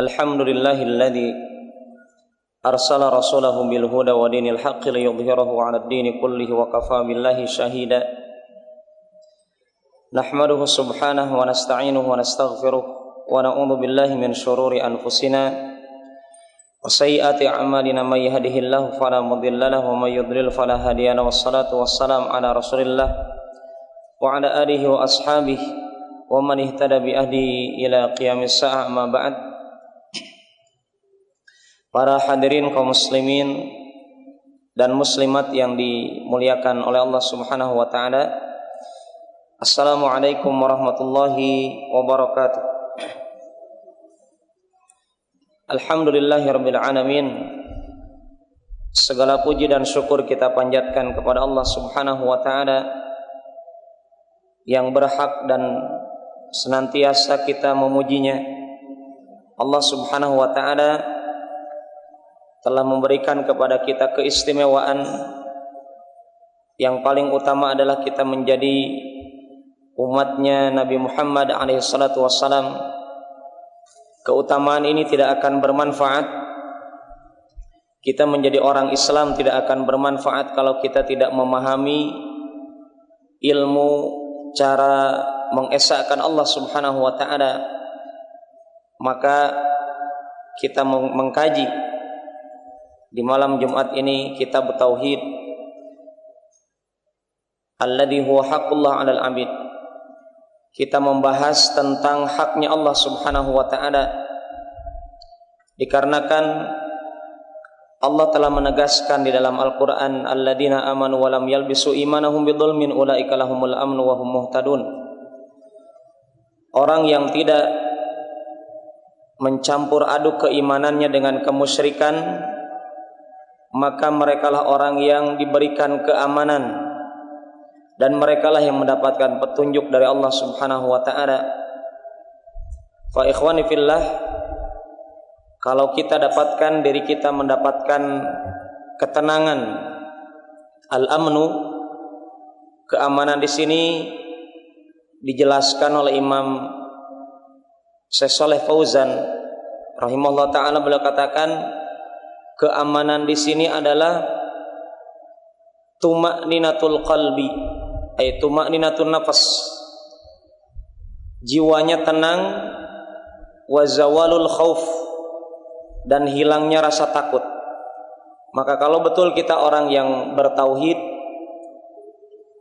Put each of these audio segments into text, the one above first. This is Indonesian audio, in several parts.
Alhamdulillahilladzi arsala rasulahu bil huda wa dinil haqqi liyudhhirahu 'alad dini kullihi wa kafaa billahi shahida. Nahmaduhu subhanahu wa nasta'inuhu wa nastaghfiruh wa na'udzu billahi min shururi anfusina wa sayyiati a'malina may yahdihillahu fala mudilla lahu wa may yudlil fala hadiya lahu. Wassalatu wassalamu ala Rasulillah wa ala alihi wa ashabihi wa man ihtada bi ahdihi ila qiyamis saa'ah. Ma ba'd. Para hadirin kaum muslimin dan muslimat yang dimuliakan oleh Allah Subhanahu wa taala. Assalamualaikum warahmatullahi wabarakatuh. Alhamdulillahirabbil alamin. Segala puji dan syukur kita panjatkan kepada Allah Subhanahu wa taala yang berhak dan senantiasa kita memujinya. Allah Subhanahu wa taala telah memberikan kepada kita keistimewaan yang paling utama adalah kita menjadi umatnya Nabi Muhammad alaihissalatu wassalam. Keutamaan ini tidak akan bermanfaat, kita menjadi orang Islam tidak akan bermanfaat kalau kita tidak memahami ilmu cara mengesahkan Allah Subhanahu wa taala. Maka kita mengkaji di malam Jumat ini kitab tauhid alladzi huwa haqqullah 'alal 'abid. Kita membahas tentang haknya Allah Subhanahu wa taala dikarenakan Allah telah menegaskan di dalam Al-Qur'an alladzina amanu wa lam yalbisu imanahum bidzulmin ulaika lahumul amnu wa hum muhtadun. Orang yang tidak mencampur aduk keimanannya dengan kemusyrikan, maka merekalah orang yang diberikan keamanan dan merekalah yang mendapatkan petunjuk dari Allah Subhanahu wa taala. Fa ikhwani fillah, kalau kita dapatkan diri kita mendapatkan ketenangan, al-amnu, keamanan di sini dijelaskan oleh Imam Syekh Shalih Fauzan rahimahullah taala. Beliau katakan keamanan di sini adalah tuma'ninatul qalbi, ay tuma'ninatul nafas, jiwanya tenang, wa zawalul khauf, dan hilangnya rasa takut. Maka kalau betul kita orang yang bertauhid,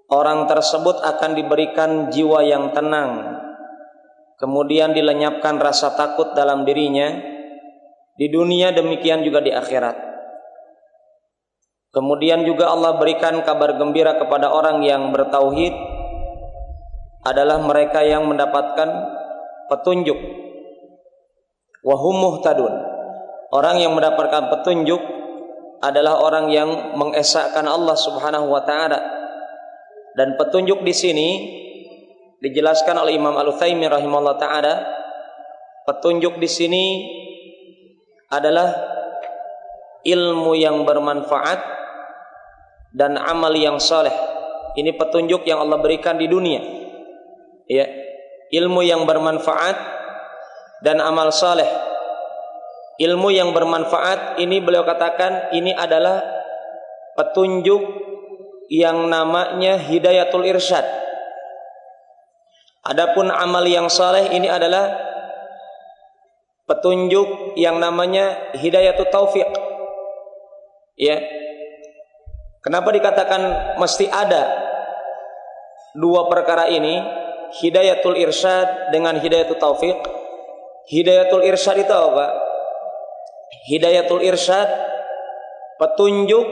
orang tersebut akan diberikan jiwa yang tenang, kemudian dilenyapkan rasa takut dalam dirinya di dunia, demikian juga di akhirat. Kemudian juga Allah berikan kabar gembira kepada orang yang bertauhid adalah mereka yang mendapatkan petunjuk. Wa hum muhtadun. Orang yang mendapatkan petunjuk adalah orang yang mengesahkan Allah Subhanahu wa taala. Dan petunjuk di sini dijelaskan oleh Imam Al-Utsaimin rahimahullah taala. Petunjuk di sini adalah ilmu yang bermanfaat dan amal yang saleh. Ini petunjuk yang Allah berikan di dunia, ya, ilmu yang bermanfaat dan amal saleh. Ilmu yang bermanfaat ini beliau katakan ini adalah petunjuk yang namanya hidayatul irsyad. Adapun amal yang saleh ini adalah petunjuk yang namanya hidayatut taufiq. Ya. Kenapa dikatakan mesti ada dua perkara ini, hidayatul irsyad dengan hidayatut taufiq? Hidayatul irsyad itu apa? Hidayatul irsyad petunjuk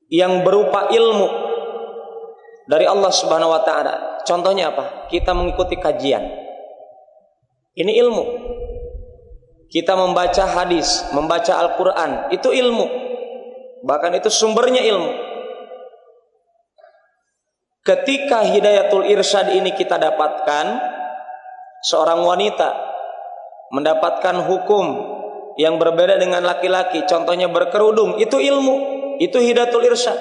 yang berupa ilmu dari Allah Subhanahu wa taala. Contohnya apa? Kita mengikuti kajian. Ini ilmu. Kita membaca hadis, membaca Al-Quran, itu ilmu. Bahkan itu sumbernya ilmu. Ketika hidayatul irsyad ini kita dapatkan, seorang wanita mendapatkan hukum yang berbeda dengan laki-laki, contohnya berkerudung, itu ilmu, itu hidayatul irsyad.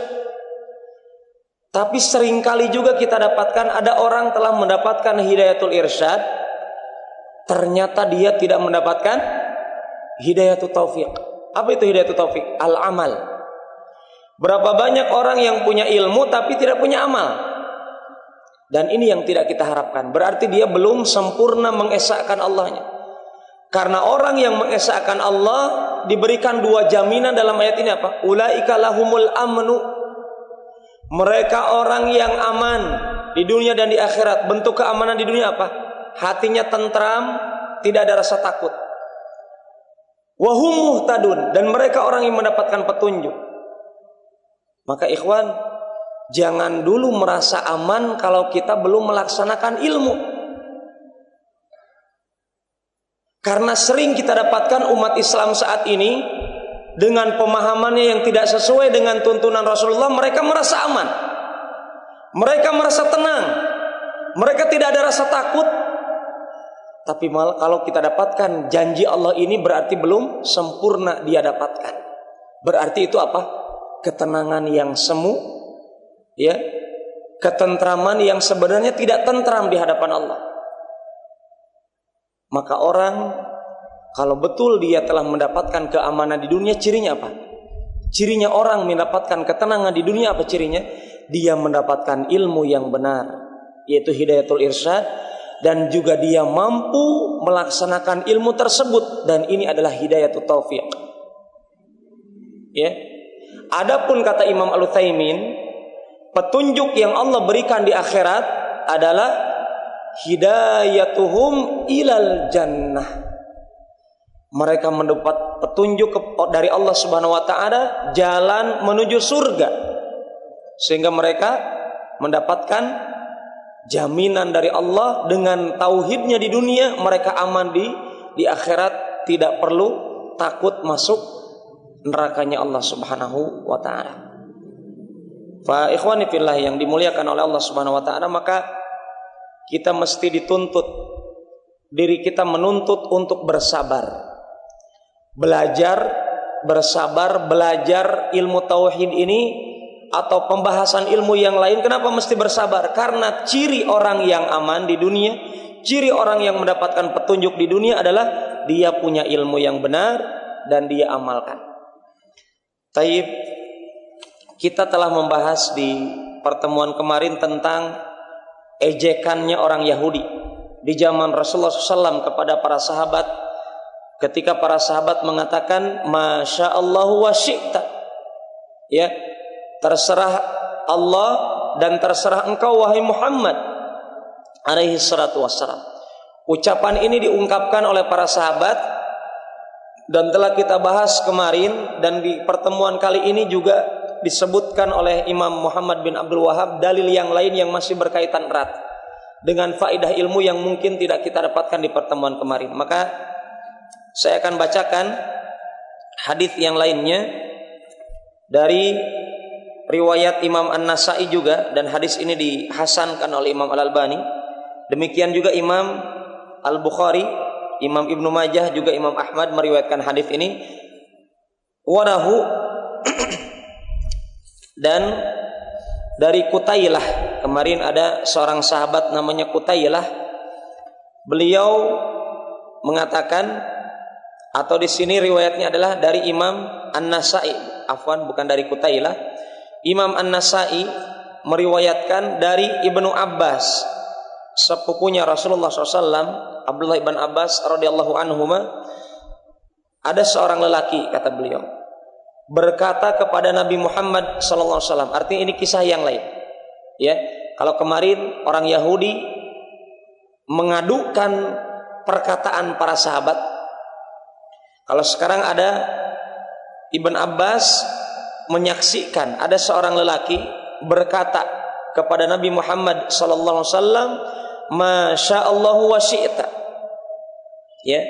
Tapi seringkali juga kita dapatkan ada orang telah mendapatkan hidayatul irsyad, ternyata dia tidak mendapatkan hidayatut taufik. Apa itu hidayatut taufik? Al-amal. Berapa banyak orang yang punya ilmu tapi tidak punya amal. Dan ini yang tidak kita harapkan. Berarti dia belum sempurna mengesahkan Allahnya. Karena orang yang mengesahkan Allah diberikan dua jaminan dalam ayat ini apa? Ulaika lahumul amnu. Mereka orang yang aman di dunia dan di akhirat. Bentuk keamanan di dunia apa? Hatinya tentram, tidak ada rasa takut. Wahum muhtadun, dan mereka orang yang mendapatkan petunjuk. Maka ikhwan, jangan dulu merasa aman kalau kita belum melaksanakan ilmu. Karena sering kita dapatkan umat Islam saat ini dengan pemahamannya yang tidak sesuai dengan tuntunan Rasulullah, mereka merasa aman. Mereka merasa tenang. Mereka tidak ada rasa takut. Tapi malah kalau kita dapatkan janji Allah ini berarti belum sempurna dia dapatkan. Berarti itu apa? Ketenangan yang semu, ya, ketentraman yang sebenarnya tidak tentram di hadapan Allah. Maka orang kalau betul dia telah mendapatkan keamanan di dunia, cirinya apa? Cirinya orang mendapatkan ketenangan di dunia apa cirinya? Dia mendapatkan ilmu yang benar, yaitu hidayatul irsyad, dan juga dia mampu melaksanakan ilmu tersebut, dan ini adalah hidayatut taufik. Ya. Adapun kata Imam Al-Utsaimin, petunjuk yang Allah berikan di akhirat adalah hidayatuhum ilal jannah. Mereka mendapat petunjuk dari Allah Subhanahu wa taala jalan menuju surga. Sehingga mereka mendapatkan jaminan dari Allah dengan tauhidnya di dunia, mereka aman di akhirat, tidak perlu takut masuk nerakanya Allah Subhanahu wa taala. Fa ikhwani fillah yang dimuliakan oleh Allah Subhanahu wa taala, maka kita mesti dituntut, diri kita menuntut untuk bersabar. Belajar, bersabar, belajar ilmu tauhid ini atau pembahasan ilmu yang lain. Kenapa mesti bersabar? Karena ciri orang yang aman di dunia, ciri orang yang mendapatkan petunjuk di dunia adalah dia punya ilmu yang benar dan dia amalkan. Taib, kita telah membahas di pertemuan kemarin tentang ejekannya orang Yahudi di zaman Rasulullah SAW kepada para sahabat, ketika para sahabat mengatakan Masya Allah wa syi'ta, ya, terserah Allah dan terserah engkau wahai Muhammad alaihi salatu wassalam. Ucapan ini diungkapkan oleh para sahabat dan telah kita bahas kemarin, dan di pertemuan kali ini juga disebutkan oleh Imam Muhammad bin Abdul Wahab dalil yang lain yang masih berkaitan erat dengan faedah ilmu yang mungkin tidak kita dapatkan di pertemuan kemarin. Maka saya akan bacakan hadis yang lainnya dari riwayat Imam An-Nasa'i juga, dan hadis ini dihasankan oleh Imam Al-Albani. Demikian juga Imam Al-Bukhari, Imam Ibnu Majah, juga Imam Ahmad meriwayatkan hadis ini. Warahu dan dari Qutailah, kemarin ada seorang sahabat namanya Qutailah, beliau mengatakan, atau di sini riwayatnya adalah dari Imam An-Nasa'i, afwan, bukan dari Qutailah. Imam An-Nasa'i meriwayatkan dari Ibnu Abbas, sepupunya Rasulullah SAW, Abdullah ibn Abbas radhiyallahu anhuma, ada seorang lelaki, kata beliau, berkata kepada Nabi Muhammad SAW. Artinya ini kisah yang lain. Ya, kalau kemarin orang Yahudi mengadukan perkataan para sahabat, kalau sekarang ada Ibn Abbas menyaksikan ada seorang lelaki berkata kepada Nabi Muhammad SAW, Masya Allah wa syi'ta, ya,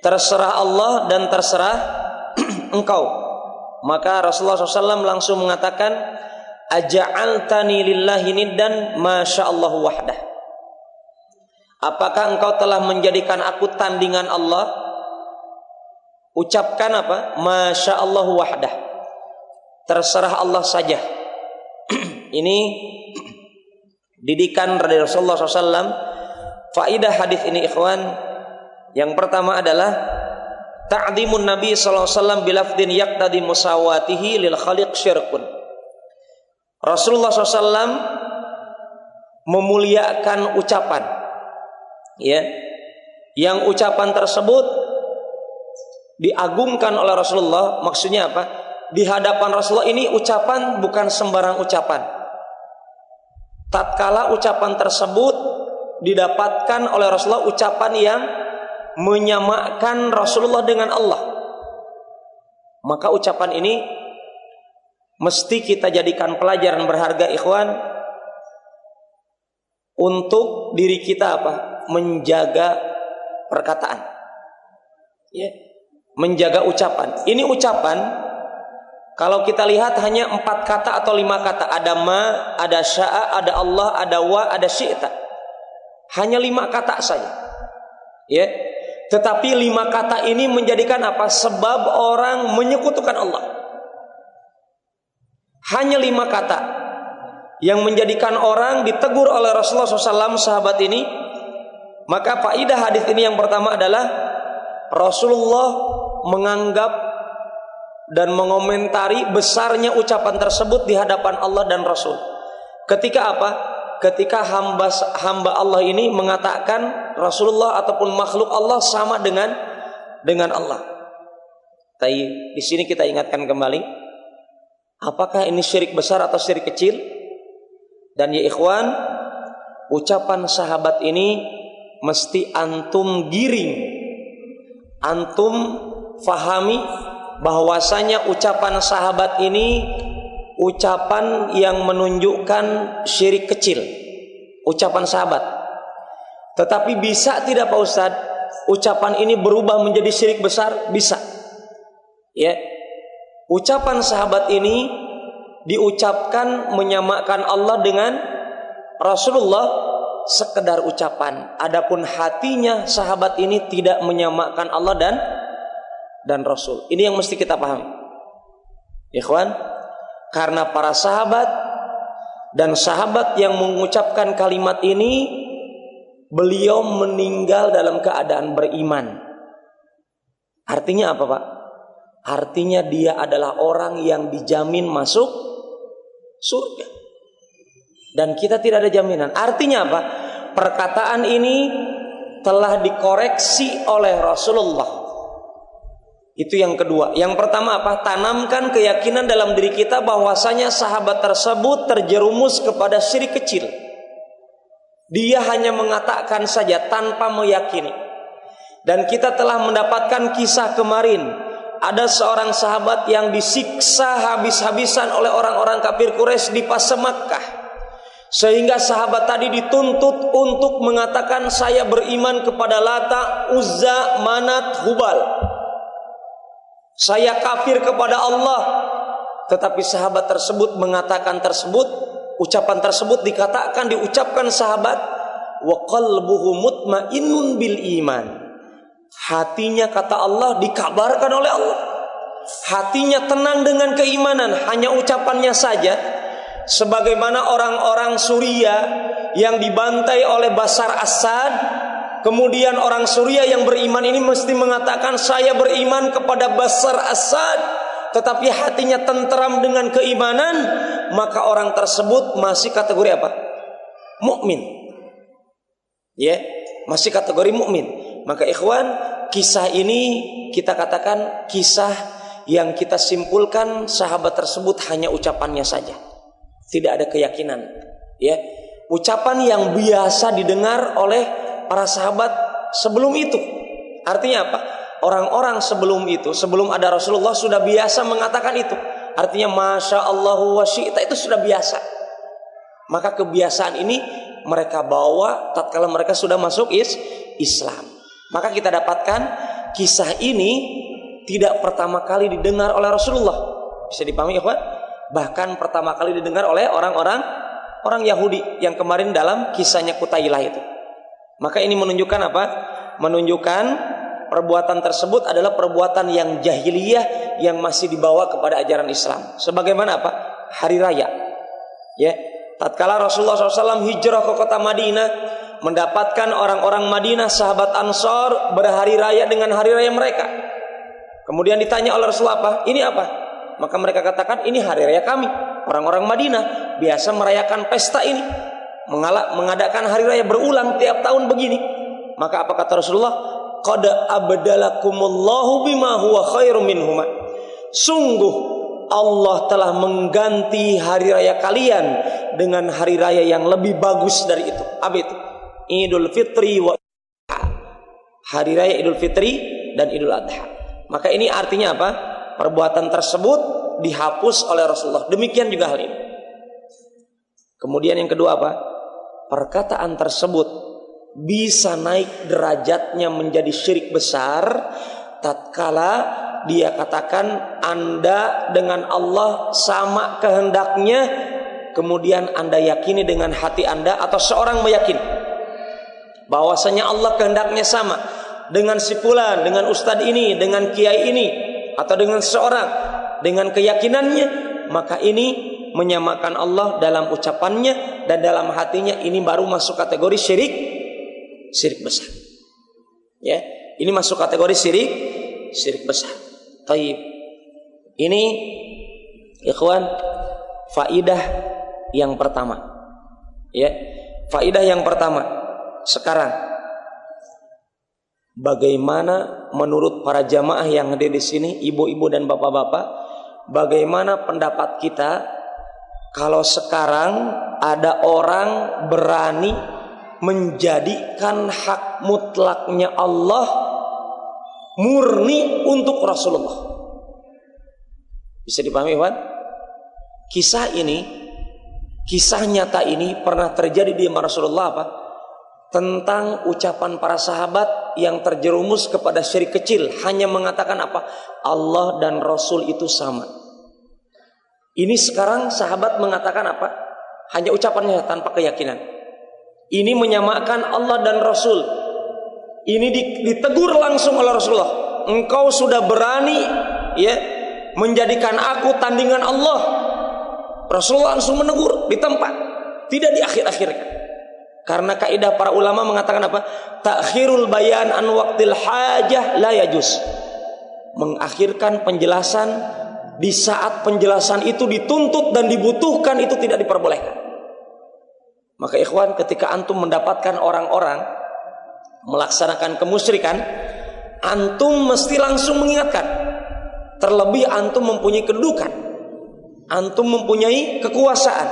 terserah Allah dan terserah engkau. Maka Rasulullah SAW langsung mengatakan, Aja'altani lillahi niddan Masya Allah wahdah. Apakah engkau telah menjadikan aku tandingan Allah? Ucapkan apa? Masya Allah wahdah, terserah Allah saja. Ini didikan dari Rasulullah SAW. Faidah hadis ini ikhwan, Yang pertama adalah ta'dhimun Nabi sallallahu alaihi wasallam bilafdin yaqtadi musawatihi lil khaliq syirkun. Rasulullah SAW memuliakan ucapan, ya, yang ucapan tersebut diagungkan oleh Rasulullah. Maksudnya apa? Di hadapan Rasulullah ini ucapan bukan sembarang ucapan. Tatkala ucapan tersebut didapatkan oleh Rasulullah, ucapan yang menyamakan Rasulullah dengan Allah, maka ucapan ini mesti kita jadikan pelajaran berharga, ikhwan, untuk diri kita apa? Menjaga perkataan, ya, menjaga ucapan. Ini ucapan, kalau kita lihat hanya 4 kata atau 5 kata. Ada ma, ada sya'a, ada Allah, ada wa, ada syi'ta. Hanya 5 kata saja, ya. Tetapi 5 kata ini menjadikan apa? Sebab orang menyekutukan Allah. Hanya 5 kata yang menjadikan orang ditegur oleh Rasulullah SAW, sahabat ini. Maka faidah hadis ini yang pertama adalah Rasulullah menganggap dan mengomentari besarnya ucapan tersebut di hadapan Allah dan Rasul. Ketika apa? Ketika hamba Allah ini mengatakan Rasulullah ataupun makhluk Allah sama dengan Allah. Tapi di sini kita ingatkan kembali, apakah ini syirik besar atau syirik kecil? Dan ya ikhwan, ucapan sahabat ini mesti antum giring, antum fahami bahwasanya ucapan sahabat ini ucapan yang menunjukkan syirik kecil, ucapan sahabat. Tetapi bisa tidak Pak Ustadz ucapan ini berubah menjadi syirik besar? Bisa, ya. Ucapan sahabat ini diucapkan menyamakan Allah dengan Rasulullah sekedar ucapan. Adapun hatinya sahabat ini tidak menyamakan Allah dan Rasul. Ini yang mesti kita pahami, ikhwan. Karena para sahabat dan sahabat yang mengucapkan kalimat ini, beliau meninggal dalam keadaan beriman. Artinya apa Pak? Artinya dia adalah orang yang dijamin masuk surga. Dan kita tidak ada jaminan. Artinya apa? Perkataan ini telah dikoreksi oleh Rasulullah. Itu yang kedua. Yang pertama apa? Tanamkan keyakinan dalam diri kita bahwasanya sahabat tersebut terjerumus kepada syirik kecil. Dia hanya mengatakan saja tanpa meyakini. Dan kita telah mendapatkan kisah kemarin, ada seorang sahabat yang disiksa habis-habisan oleh orang-orang kafir Quraisy di fase Makkah, sehingga sahabat tadi dituntut untuk mengatakan saya beriman kepada Lata, Uzza, Manat, Hubal. Saya kafir kepada Allah. Tetapi sahabat tersebut mengatakan tersebut, ucapan tersebut diucapkan sahabat, wa qalbuhu mutmainnun bil iman. Hatinya, kata Allah, dikabarkan oleh Allah, hatinya tenang dengan keimanan. Hanya ucapannya saja. Sebagaimana orang-orang Suriah yang dibantai oleh Bashar Assad, kemudian orang Suriah yang beriman ini mesti mengatakan saya beriman kepada Bashar Assad, tetapi hatinya tentram dengan keimanan, maka orang tersebut masih kategori apa? Mukmin. Ya, masih kategori mukmin. Maka ikhwan, kisah ini kita katakan kisah yang kita simpulkan sahabat tersebut hanya ucapannya saja. Tidak ada keyakinan, ya. Ucapan yang biasa didengar oleh para sahabat sebelum itu. Artinya apa? Orang-orang sebelum itu, sebelum ada Rasulullah, sudah biasa mengatakan itu. Artinya Masya Allahu wa syi'ta, itu sudah biasa. Maka kebiasaan ini mereka bawa tatkala mereka sudah masuk Islam. Maka kita dapatkan kisah ini tidak pertama kali didengar oleh Rasulullah. Bisa dipahami ikhwan? Bahkan pertama kali didengar oleh orang Yahudi yang kemarin dalam kisahnya Qutailah itu. Maka ini menunjukkan apa? Menunjukkan perbuatan tersebut adalah perbuatan yang jahiliyah yang masih dibawa kepada ajaran Islam. Sebagaimana apa? Hari raya. Ya, tatkala Rasulullah SAW hijrah ke kota Madinah, mendapatkan orang-orang Madinah, sahabat Ansor berhari raya dengan hari raya mereka. Kemudian ditanya oleh Rasulullah, apa? Ini apa? Maka mereka katakan, ini hari raya kami. Orang-orang Madinah biasa merayakan pesta ini, mengadakan hari raya berulang tiap tahun begini. Maka apa kata Rasulullah? Qad abdalakumullahu bima huwa khairum minhuma. Sungguh Allah telah mengganti hari raya kalian dengan hari raya yang lebih bagus dari itu. Apa itu? Idul Fitri wa hari raya Idul Fitri dan Idul Adha. Maka ini artinya apa? Perbuatan tersebut dihapus oleh Rasulullah. Demikian juga hal ini. Kemudian yang kedua apa? Perkataan tersebut bisa naik derajatnya menjadi syirik besar tatkala dia katakan Anda dengan Allah sama kehendaknya, kemudian Anda yakini dengan hati Anda, atau seorang meyakini bahwasanya Allah kehendaknya sama dengan si fulan, dengan ustadz ini, dengan kiai ini, atau dengan seseorang, dengan keyakinannya, maka ini menyamakan Allah dalam ucapannya dan dalam hatinya. Ini baru masuk kategori syirik besar. Ya, ini masuk kategori syirik besar. Taib. Ini ikhwan faidah yang pertama. Ya, faidah yang pertama. Sekarang bagaimana menurut para jamaah yang hadir di sini, ibu-ibu dan bapak-bapak, bagaimana pendapat kita kalau sekarang ada orang berani menjadikan hak mutlaknya Allah murni untuk Rasulullah? Bisa dipahami, Wan? Kisah nyata ini pernah terjadi di Rasulullah apa? Tentang ucapan para sahabat yang terjerumus kepada syirik kecil, hanya mengatakan apa? Allah dan Rasul itu sama. Ini sekarang sahabat mengatakan apa? Hanya ucapannya tanpa keyakinan. Ini menyamakan Allah dan Rasul. Ini ditegur langsung oleh Rasulullah. Engkau sudah berani ya menjadikan aku tandingan Allah. Rasulullah langsung menegur di tempat, tidak diakhir-akhirkan. Karena kaidah para ulama mengatakan apa? Takhirul bayan an waqtil hajah la yajuz. Mengakhirkan penjelasan di saat penjelasan itu dituntut dan dibutuhkan itu tidak diperbolehkan. Maka ikhwan, ketika antum mendapatkan orang-orang melaksanakan kemusyrikan, antum mesti langsung mengingatkan. Terlebih antum mempunyai kedudukan, antum mempunyai kekuasaan,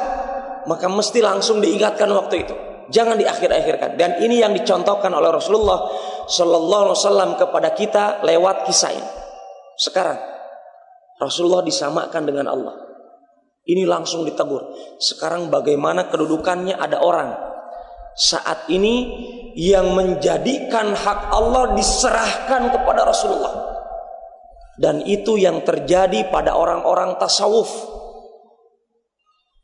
maka mesti langsung diingatkan waktu itu. Jangan diakhir-akhirkan. Dan ini yang dicontohkan oleh Rasulullah Sallallahu Alaihi Wasallam kepada kita lewat kisah ini. Sekarang Rasulullah disamakan dengan Allah. Ini langsung ditegur. Sekarang bagaimana kedudukannya ada orang saat ini yang menjadikan hak Allah diserahkan kepada Rasulullah. Dan itu yang terjadi pada orang-orang tasawuf.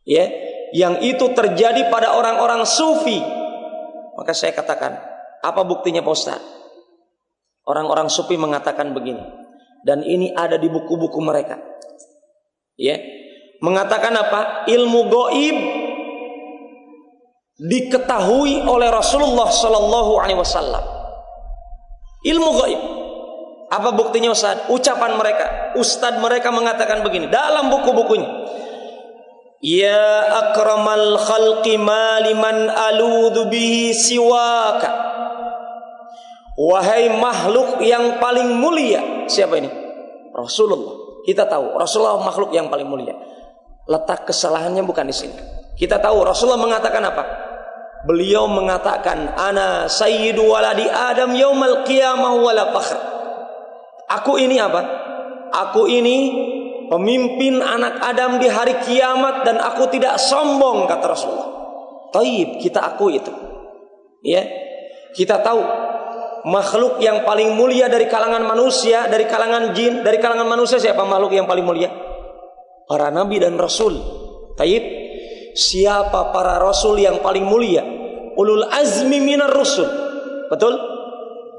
Ya, yang itu terjadi pada orang-orang sufi. Maka saya katakan, apa buktinya Pak Ustaz? Orang-orang sufi mengatakan begini. Dan ini ada di buku-buku mereka. Ya, mengatakan apa? Ilmu gaib diketahui oleh Rasulullah Sallallahu Alaihi Wasallam. Ilmu gaib. Apa buktinya Ustaz? Ucapan mereka, ustadz mereka mengatakan begini dalam buku-bukunya. Ya akramal khalqi maliman aludhu bihi siwaka. Wahai makhluk yang paling mulia. Siapa ini? Rasulullah. Kita tahu Rasulullah makhluk yang paling mulia. Letak kesalahannya bukan di sini. Kita tahu Rasulullah mengatakan apa? Beliau mengatakan, ana sayyidu waladi Adam yaumal qiyamah wala fakhr. Aku ini apa? Aku ini pemimpin anak Adam di hari kiamat dan aku tidak sombong, kata Rasulullah. Taib, kita akui itu. Ya, kita tahu makhluk yang paling mulia dari kalangan manusia, dari kalangan jin, dari kalangan manusia siapa makhluk yang paling mulia? Para nabi dan rasul. Taib, siapa para rasul yang paling mulia? Ulul azmi minar rusul. Betul?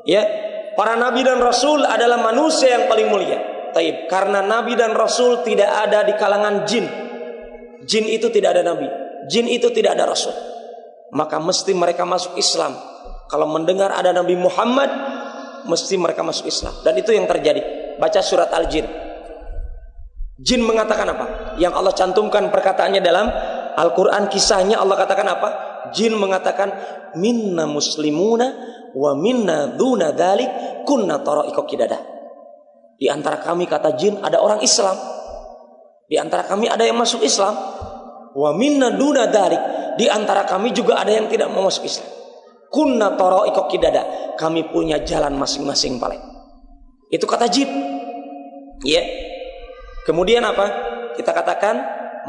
Ya, para nabi dan rasul adalah manusia yang paling mulia. Taib, karena nabi dan rasul tidak ada di kalangan jin. Jin itu tidak ada nabi, jin itu tidak ada rasul. maka mesti mereka masuk Islam. Kalau mendengar ada Nabi Muhammad, mesti mereka masuk Islam. Dan itu yang terjadi. Baca surat Al-Jin. Jin mengatakan apa? Yang Allah cantumkan perkataannya dalam Al-Quran, kisahnya Allah katakan apa? Jin mengatakan, minna muslimuna wa minna duna dzalik kunna tara'iqa qidada. Di antara kami, kata jin, ada orang Islam. Di antara kami ada yang masuk Islam. Wa minna duna dzalik, di antara kami juga ada yang tidak mau masuk Islam. Kunna tara'iqa qidada, kami punya jalan masing-masing paling. Itu kata jin. Ya. Kemudian apa? Kita katakan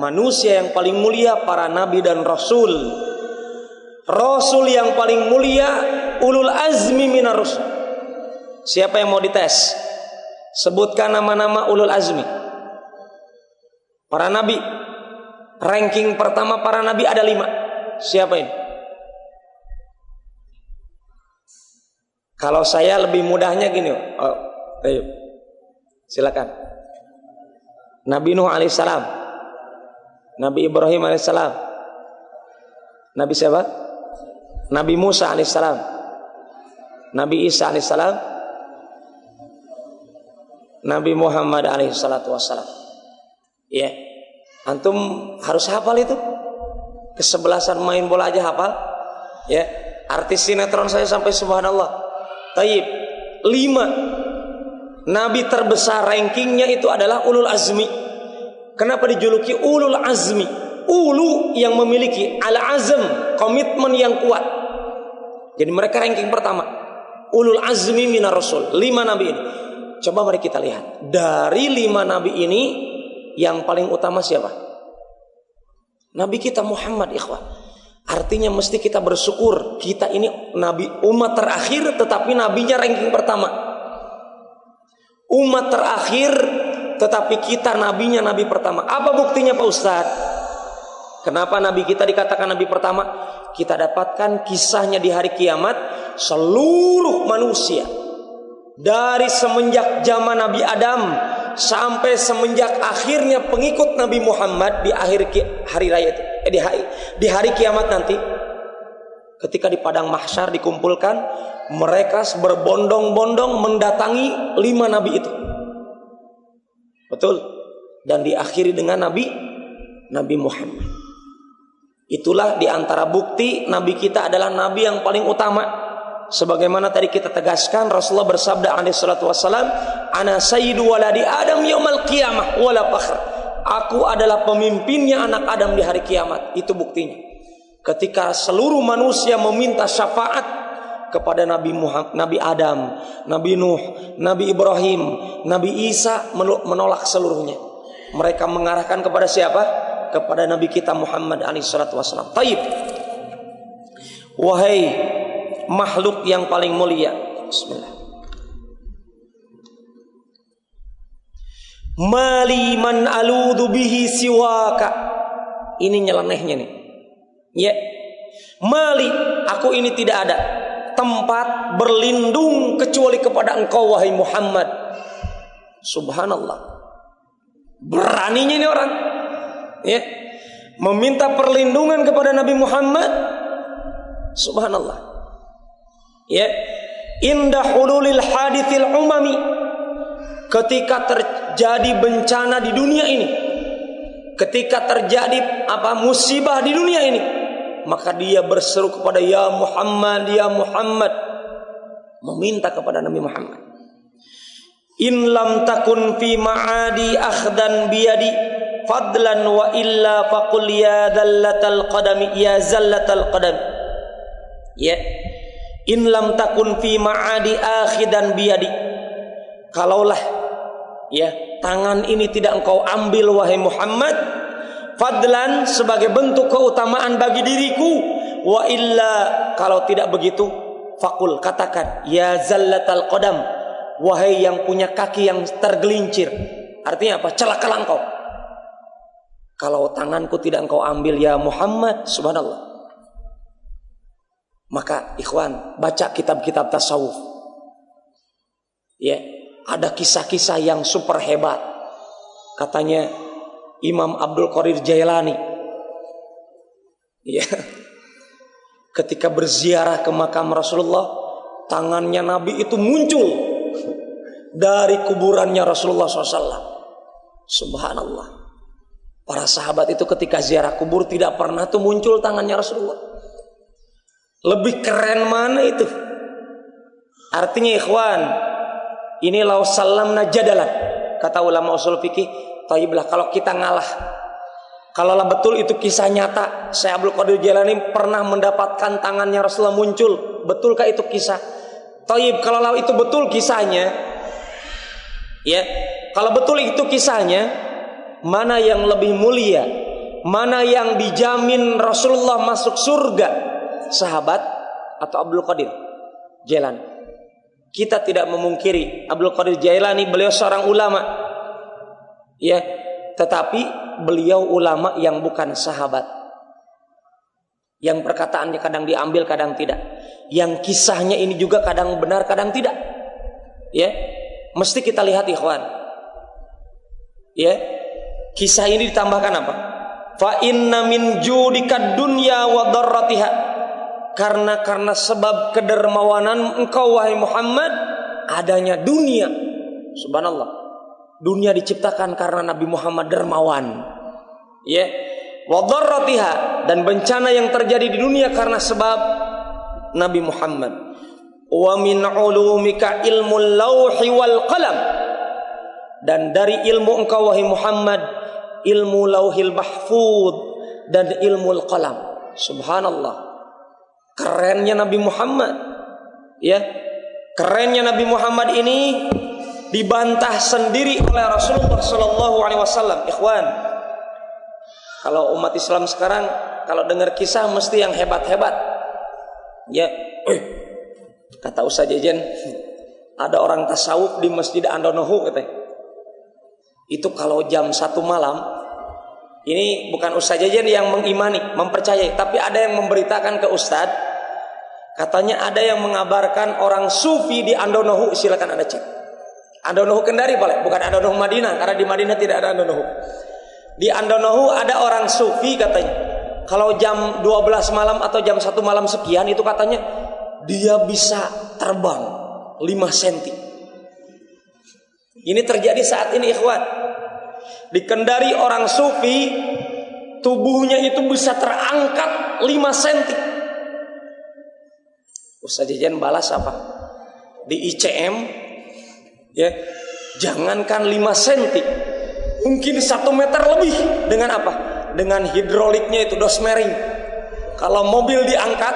manusia yang paling mulia para nabi dan rasul. Rasul yang paling mulia ulul azmi minar rusul. Siapa yang mau dites? Sebutkan nama-nama ulul azmi. Para nabi. Ranking pertama para nabi ada 5. Siapa ini? Kalau saya lebih mudahnya gini. Ayo. Silakan. Nabi Nuh alaihissalam, Nabi Ibrahim alaihissalam, Nabi siapa? Nabi Musa alaihissalam, Nabi Isa alaihissalam, Nabi Muhammad alaihissalatu wassalam. Ya, antum harus hafal itu. Kesebelasan main bola aja hafal. Ya, artis sinetron saya sampai subhanallah. Taib 5 nabi terbesar rankingnya itu adalah ulul azmi. Kenapa dijuluki ulul azmi? Ulu yang memiliki al-azm, komitmen yang kuat. Jadi mereka ranking pertama. Ulul azmi minar rasul. 5 nabi ini. Coba mari kita lihat. Dari 5 nabi ini yang paling utama siapa? Nabi kita Muhammad, ikhwan. Artinya mesti kita bersyukur. Kita ini nabi umat terakhir, tetapi nabinya ranking pertama. Umat terakhir, tetapi kita nabinya nabi pertama. Apa buktinya Pak Ustadz? Kenapa nabi kita dikatakan nabi pertama? Kita dapatkan kisahnya di hari kiamat. Seluruh manusia, dari semenjak zaman Nabi Adam sampai semenjak akhirnya pengikut Nabi Muhammad di akhir hari raya itu, di hari kiamat nanti, ketika di padang mahsyar dikumpulkan, mereka berbondong-bondong mendatangi 5 nabi itu. Betul. Dan diakhiri dengan Nabi Muhammad. Itulah diantara bukti nabi kita adalah nabi yang paling utama. Sebagaimana tadi kita tegaskan, Rasulullah bersabda alaihi salatu wassalam, ana sayyidu waladi Adam yaumal qiyamah wala fakhr. Aku adalah pemimpinnya anak Adam di hari kiamat. Itu buktinya. Ketika seluruh manusia meminta syafaat kepada Nabi Muhammad, Nabi Adam, Nabi Nuh, Nabi Ibrahim, Nabi Isa, menolak seluruhnya. Mereka mengarahkan kepada siapa? Kepada Nabi kita Muhammad alaihi salatu wassalam. Taib. Wahai makhluk yang paling mulia, bismillah. Mali man aludu bihi siwaka. Ini nyelenehnya nih. Ya. Mali, aku ini tidak ada tempat berlindung kecuali kepada engkau wahai Muhammad. Subhanallah. Beraninya ini orang. Ya. Meminta perlindungan kepada Nabi Muhammad. Subhanallah. Ya, indah hululil hadithil umami, ketika terjadi bencana di dunia ini, ketika terjadi musibah di dunia ini, maka dia berseru kepada ya Muhammad, ya Muhammad, meminta kepada Nabi Muhammad. In lam takun fi ma'adi akhdan biyadi fadlan wa illa faqul ya zallatal qadami, ya zallatal qadami. Ya. In lam takun fi ma'adi akhidan biyadi. Kalaulah ya tangan ini tidak engkau ambil wahai Muhammad, fadlan sebagai bentuk keutamaan bagi diriku, wa illa kalau tidak begitu, fakul katakan ya zallatal qadam, wahai yang punya kaki yang tergelincir. Artinya apa? Celakalah engkau kalau tanganku tidak engkau ambil ya Muhammad. Subhanallah. Maka ikhwan, baca kitab-kitab tasawuf. Ya, ada kisah-kisah yang super hebat. Katanya Imam Abdul Qadir Jailani. Ya. ketika berziarah ke makam Rasulullah, tangannya Nabi itu muncul dari kuburannya Rasulullah SAW. Subhanallah. Para sahabat itu ketika ziarah kubur tidak pernah tuh muncul tangannya Rasulullah. Lebih keren mana itu? Artinya ikhwan, ini lau salamna jadalan, kata ulama usul fikih. Taiblah kalau kita ngalah, kalaulah betul itu kisah nyata, Syekh Abdul Qadir Jailani pernah mendapatkan tangannya Rasulullah muncul, betulkah itu kisah? Taib, kalaulah itu betul kisahnya, ya, kalau betul itu kisahnya, mana yang lebih mulia, mana yang dijamin Rasulullah masuk surga, sahabat atau Abdul Qadir Jailani? Kita tidak memungkiri Abdul Qadir Jailani, beliau seorang ulama, ya, tetapi beliau ulama yang bukan sahabat, yang perkataannya kadang diambil kadang tidak, yang kisahnya ini juga kadang benar kadang tidak, ya, mesti kita lihat ikhwan, ya, kisah ini ditambahkan apa? Fa inna min judika dunya wa darratiha, karena sebab kedermawanan engkau wahai Muhammad adanya dunia. Subhanallah, dunia diciptakan karena Nabi Muhammad dermawan, ya, wa darratiha, dan bencana yang terjadi di dunia karena sebab Nabi Muhammad. Wa min ulumika ilmul lauhi wal qalam, dan dari ilmu engkau wahai Muhammad ilmu lauhil mahfud dan ilmu qalam. Subhanallah, kerennya Nabi Muhammad, ya, kerennya Nabi Muhammad ini dibantah sendiri oleh Rasulullah Sallallahu Alaihi Wasallam. Ikhwan, kalau umat Islam sekarang kalau dengar kisah mesti yang hebat-hebat, ya. Kata Ustaz Jejen, ada orang tasawuf di Masjid Andonohu katanya. Itu kalau jam 1 malam, ini bukan Ustaz Jejen yang mengimani, mempercayai, tapi ada yang memberitakan ke Ustaz. Katanya ada yang mengabarkan orang sufi di Andonohu, silakan Anda cek. Andonohu Kendari bukan Andonohu Madinah, karena di Madinah tidak ada Andonohu. Di Andonohu ada orang sufi katanya. Kalau jam 12 malam atau jam 1 malam sekian itu katanya dia bisa terbang 5 cm. Ini terjadi saat ini ikhwan. Di Kendari orang sufi tubuhnya itu bisa terangkat 5 cm. Ustaz Jejen balas apa? Di ICM, ya, jangankan 5 cm, mungkin 1 meter lebih. Dengan apa? Dengan hidroliknya itu dosmering. Kalau mobil diangkat,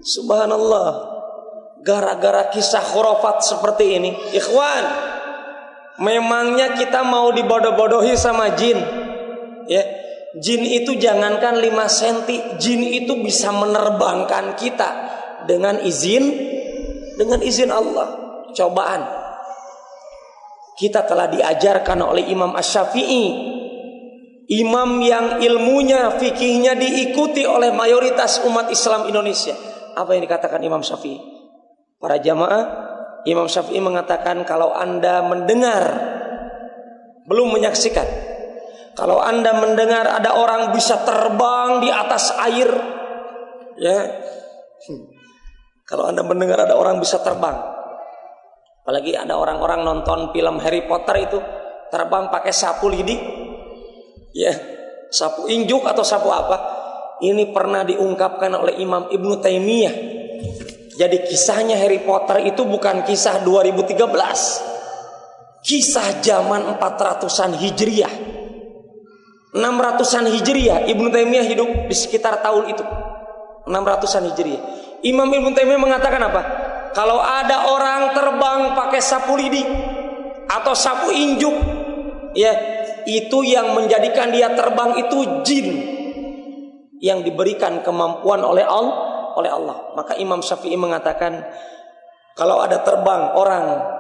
subhanallah, gara-gara kisah khurafat seperti ini, ikhwan, memangnya kita mau dibodoh-bodohi sama jin, ya? Jin itu jangankan 5 cm, jin itu bisa menerbangkan kita dengan izin Allah. Cobaan. Kita telah diajarkan oleh Imam Asy-Syafi'i, imam yang ilmunya, fikihnya diikuti oleh mayoritas umat Islam Indonesia. Apa yang dikatakan Imam Syafi'i? Para jamaah, Imam Syafi'i mengatakan kalau Anda mendengar, belum menyaksikan, kalau Anda mendengar ada orang bisa terbang di atas air, ya, kalau Anda mendengar ada orang bisa terbang, apalagi ada orang-orang nonton film Harry Potter itu terbang pakai sapu lidi, ya, sapu injuk atau sapu apa. Ini pernah diungkapkan oleh Imam Ibnu Taimiyah. Jadi kisahnya Harry Potter itu bukan kisah 2013, kisah zaman 400-an Hijriah, 600-an Hijriah. Ibnu Taimiyah hidup di sekitar tahun itu, 600-an Hijriah. Imam Ibnu Taimiyah mengatakan apa? Kalau ada orang terbang pakai sapu lidi atau sapu injuk, ya, itu yang menjadikan dia terbang itu jin yang diberikan kemampuan oleh Allah. Maka Imam Syafi'i mengatakan kalau ada terbang orang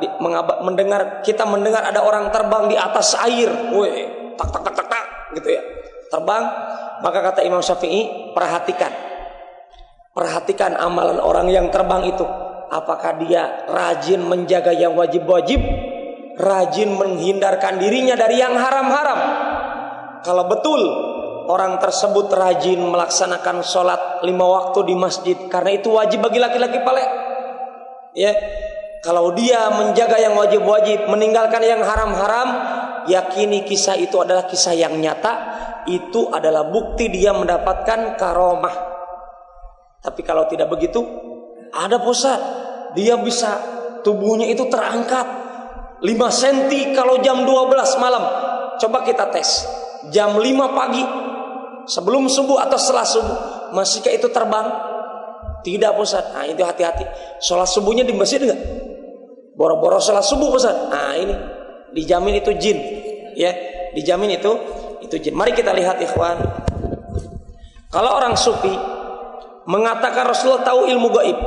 kita mendengar ada orang terbang di atas air, tak gitu ya, terbang, maka kata Imam Syafi'i, perhatikan amalan orang yang terbang itu. Apakah dia rajin menjaga yang wajib-wajib, rajin menghindarkan dirinya dari yang haram-haram. Kalau betul orang tersebut rajin melaksanakan sholat 5 waktu di masjid, karena itu wajib bagi laki-laki pale. Ya, kalau dia menjaga yang wajib-wajib, meninggalkan yang haram-haram, yakini kisah itu adalah kisah yang nyata. Itu adalah bukti dia mendapatkan karomah. Tapi kalau tidak begitu, ada Ustaz, dia bisa tubuhnya itu terangkat 5 cm kalau jam 12 malam. Coba kita tes. Jam 5 pagi sebelum subuh atau setelah subuh, masihkah itu terbang? Tidak Ustaz. Nah, itu hati-hati. Sholat subuhnya di masjid enggak? Boro-boro sholat subuh Ustaz. Nah, ini dijamin itu jin. Ya, dijamin itu jin. Mari kita lihat ikhwan. Kalau orang sufi mengatakan Rasulullah tahu ilmu gaib,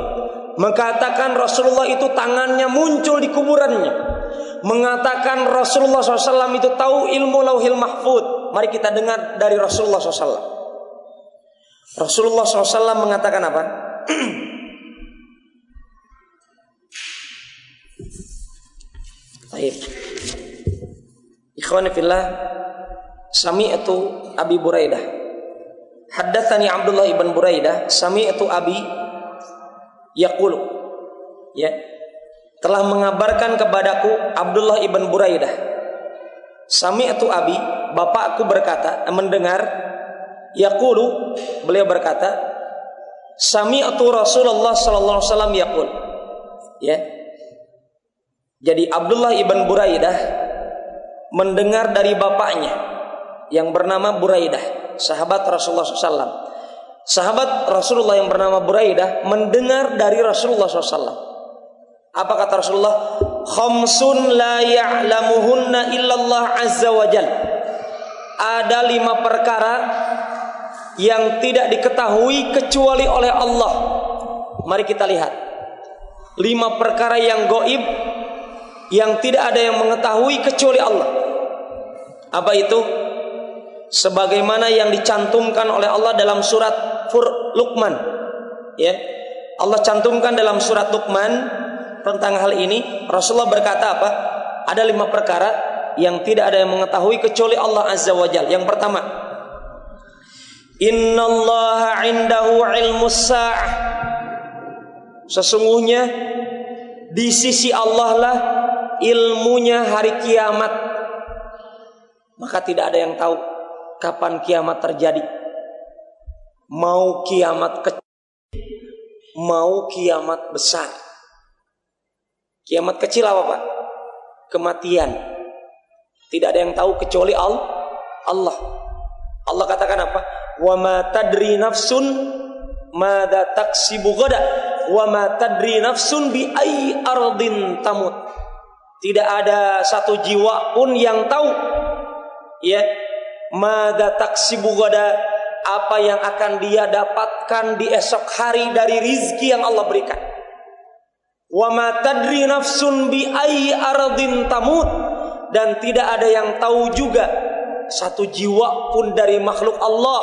mengatakan Rasulullah itu tangannya muncul di kuburannya, mengatakan Rasulullah SAW itu tahu ilmu lauhil mahfud. Mari kita dengar dari Rasulullah SAW. Rasulullah SAW mengatakan apa? Baik. Ikhwani fillah, sami'tu Abi Buraidah. Haddatsani Abdullah ibn Buraidah, sami'tu Abi yaqulu. Ya. Telah mengabarkan kepadaku Abdullah ibn Buraidah. Sami'tu Abi, bapakku berkata, mendengar, yaqulu, beliau berkata, sami'tu Rasulullah sallallahu alaihi wasallam yaqul. Ya. Jadi Abdullah ibn Buraidah mendengar dari bapaknya yang bernama Buraidah, sahabat Rasulullah SAW. Sahabat Rasulullah yang bernama Buraidah mendengar dari Rasulullah SAW. Apa kata Rasulullah? Khamsun la ya'lamuhunna illallah azza wa jal. Ada 5 perkara yang tidak diketahui kecuali oleh Allah. Mari kita lihat 5 perkara yang gaib, yang tidak ada yang mengetahui kecuali Allah. Apa itu? Sebagaimana yang dicantumkan oleh Allah dalam surat Luqman. Ya. Allah cantumkan dalam surat Luqman tentang hal ini. Rasulullah berkata apa? Ada 5 perkara yang tidak ada yang mengetahui kecuali Allah Azza wa Jalla. Yang pertama, innallaha 'indahu 'ilmus sa'ah. Sesungguhnya di sisi Allah lah ilmunya hari kiamat. Maka tidak ada yang tahu kapan kiamat terjadi. Mau kiamat kecil, mau kiamat besar. Kiamat kecil apa Pak? Kematian. Tidak ada yang tahu kecuali Allah. Allah katakan apa? Wa ma tadri nafsun madza taksibu ghada wa ma tadri nafsun bi ayyi ardin tamut. Tidak ada satu jiwa pun yang tahu, ya, madza taksibu ghada, apa yang akan dia dapatkan di esok hari dari rizki yang Allah berikan. Wa ma tadri nafsun bi ayyi ardin tamut, dan tidak ada yang tahu juga satu jiwa pun dari makhluk Allah,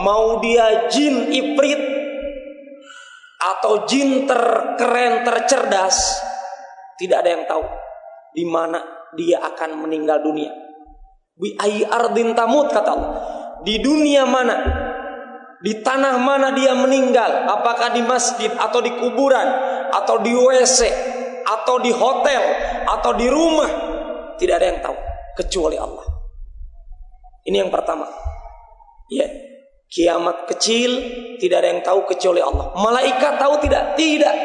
mau dia jin ifrit atau jin terkeren tercerdas, tidak ada yang tahu di mana dia akan meninggal dunia. Bi ayyi ardin tamut, kata Allah. Di dunia mana, di tanah mana dia meninggal, apakah di masjid atau di kuburan atau di WC atau di hotel atau di rumah, tidak ada yang tahu kecuali Allah. Ini yang pertama. Ya, kiamat kecil tidak ada yang tahu kecuali Allah. Malaikat tahu tidak? Tidak.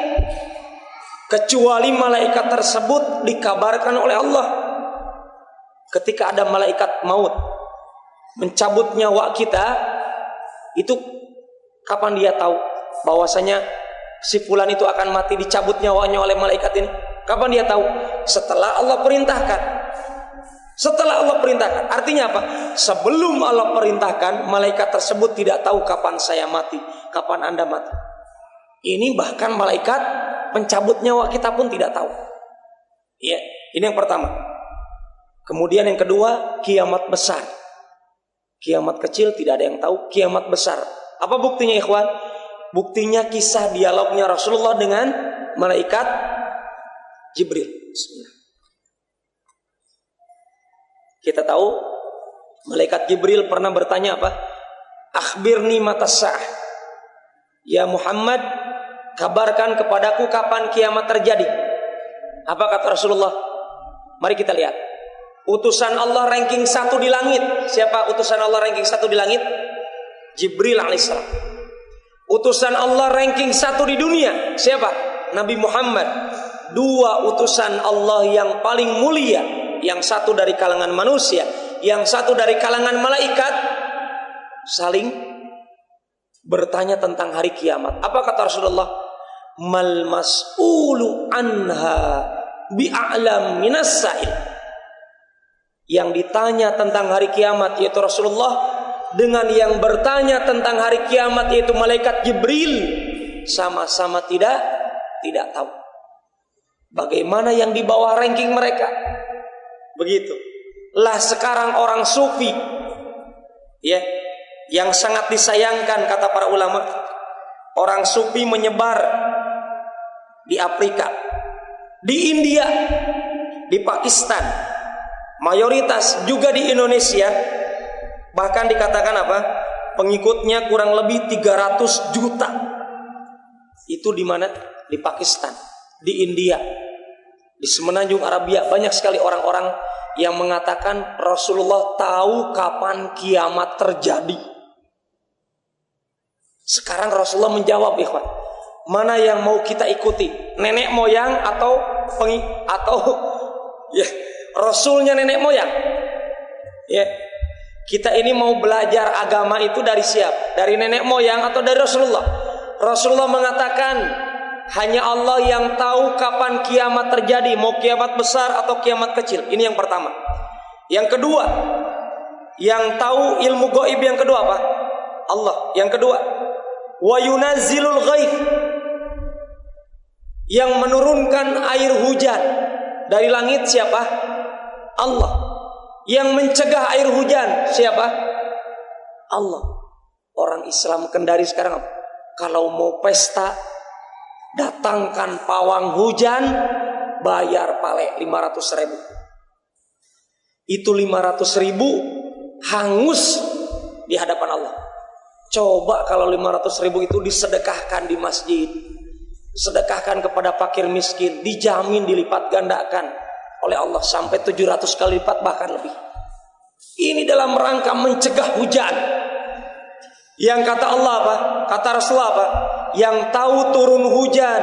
Kecuali malaikat tersebut dikabarkan oleh Allah. Ketika ada malaikat maut mencabut nyawa kita, itu kapan dia tahu bahwasanya si fulan itu akan mati, dicabut nyawanya oleh malaikat ini? Kapan dia tahu? Setelah Allah perintahkan. Setelah Allah perintahkan. Artinya apa? Sebelum Allah perintahkan, malaikat tersebut tidak tahu kapan saya mati, kapan Anda mati. Ini bahkan malaikat pencabut nyawa kita pun tidak tahu. Ya, ini yang pertama. Kemudian yang kedua, kiamat besar. Kiamat kecil tidak ada yang tahu, kiamat besar. Apa buktinya ikhwan? Buktinya kisah dialognya Rasulullah dengan malaikat Jibril. Bismillah. Kita tahu malaikat Jibril pernah bertanya apa? Akhbirni matas sa'ah. Ya Muhammad, kabarkan kepadaku kapan kiamat terjadi. Apa kata Rasulullah? Mari kita lihat. Utusan Allah ranking 1 di langit. Siapa utusan Allah ranking 1 di langit? Jibril alaihissalam. Utusan Allah ranking 1 di dunia. Siapa? Nabi Muhammad. 2 utusan Allah yang paling mulia. Yang 1 dari kalangan manusia, yang 1 dari kalangan malaikat, saling bertanya tentang hari kiamat. Apa kata Rasulullah? Mal mas'ulu anha bi'a'lam minas sa'il. Yang ditanya tentang hari kiamat yaitu Rasulullah, dengan yang bertanya tentang hari kiamat yaitu malaikat Jibril, sama-sama tidak tahu. Bagaimana yang di bawah ranking mereka? Begitu. Lah sekarang orang sufi, ya, yang sangat disayangkan kata para ulama, orang sufi menyebar di Afrika, di India, di Pakistan, mayoritas juga di Indonesia. Bahkan dikatakan apa? Pengikutnya kurang lebih 300 juta. Itu di mana? Di Pakistan, di India, di Semenanjung Arabia. Banyak sekali orang-orang yang mengatakan Rasulullah tahu kapan kiamat terjadi. Sekarang Rasulullah menjawab, ikhwan, mana yang mau kita ikuti? Nenek moyang atau ya, Rasulnya nenek moyang? Ya, kita ini mau belajar agama itu dari siapa? Dari nenek moyang atau dari Rasulullah? Rasulullah mengatakan hanya Allah yang tahu kapan kiamat terjadi, mau kiamat besar atau kiamat kecil. Ini yang pertama. Yang kedua, yang tahu ilmu gaib yang kedua apa? Allah. Yang kedua, wa yunazzilul ghaith, yang menurunkan air hujan dari langit siapa? Allah. Yang mencegah air hujan siapa? Allah. Orang Islam kendari sekarang apa? Kalau mau pesta, datangkan pawang hujan, bayar pale 500.000. Itu 500.000 hangus di hadapan Allah. Coba kalau 500.000 itu disedekahkan di masjid, sedekahkan kepada fakir miskin, dijamin dilipat gandakan oleh Allah sampai 700 kali lipat bahkan lebih. Ini dalam rangka mencegah hujan. Yang kata Allah apa? Kata Rasulullah apa? Yang tahu turun hujan,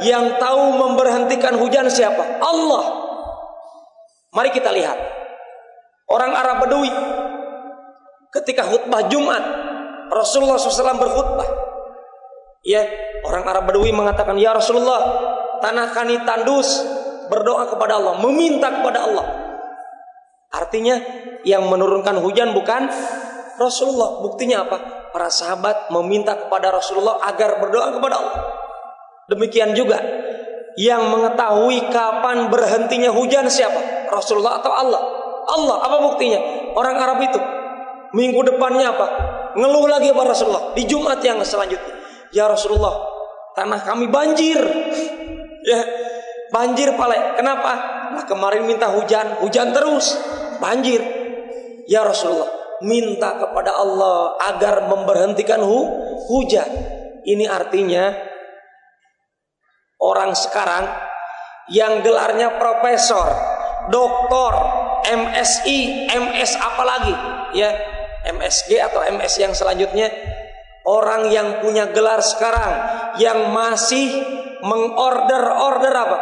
yang tahu memberhentikan hujan siapa? Allah. Mari kita lihat. Orang Arab Badui ketika khutbah Jumat, Rasulullah SAW berkhutbah. Ya, orang Arab Badui mengatakan, ya Rasulullah, tanah kami tandus, berdoa kepada Allah, meminta kepada Allah. Artinya yang menurunkan hujan bukan Rasulullah. Buktinya apa? Para sahabat meminta kepada Rasulullah agar berdoa kepada Allah. Demikian juga yang mengetahui kapan berhentinya hujan siapa? Rasulullah atau Allah? Allah. Apa buktinya? Orang Arab itu minggu depannya apa? Ngeluh lagi kepada Rasulullah di Jumat yang selanjutnya. Ya Rasulullah, tanah kami banjir. Ya, banjir pale. Kenapa? Nah, kemarin minta hujan, hujan terus, banjir. Ya Rasulullah, minta kepada Allah agar memberhentikan hujan. Ini artinya orang sekarang yang gelarnya profesor, doktor, MSI, MS apalagi, ya, MSG atau MS yang selanjutnya, orang yang punya gelar sekarang yang masih mengorder apa?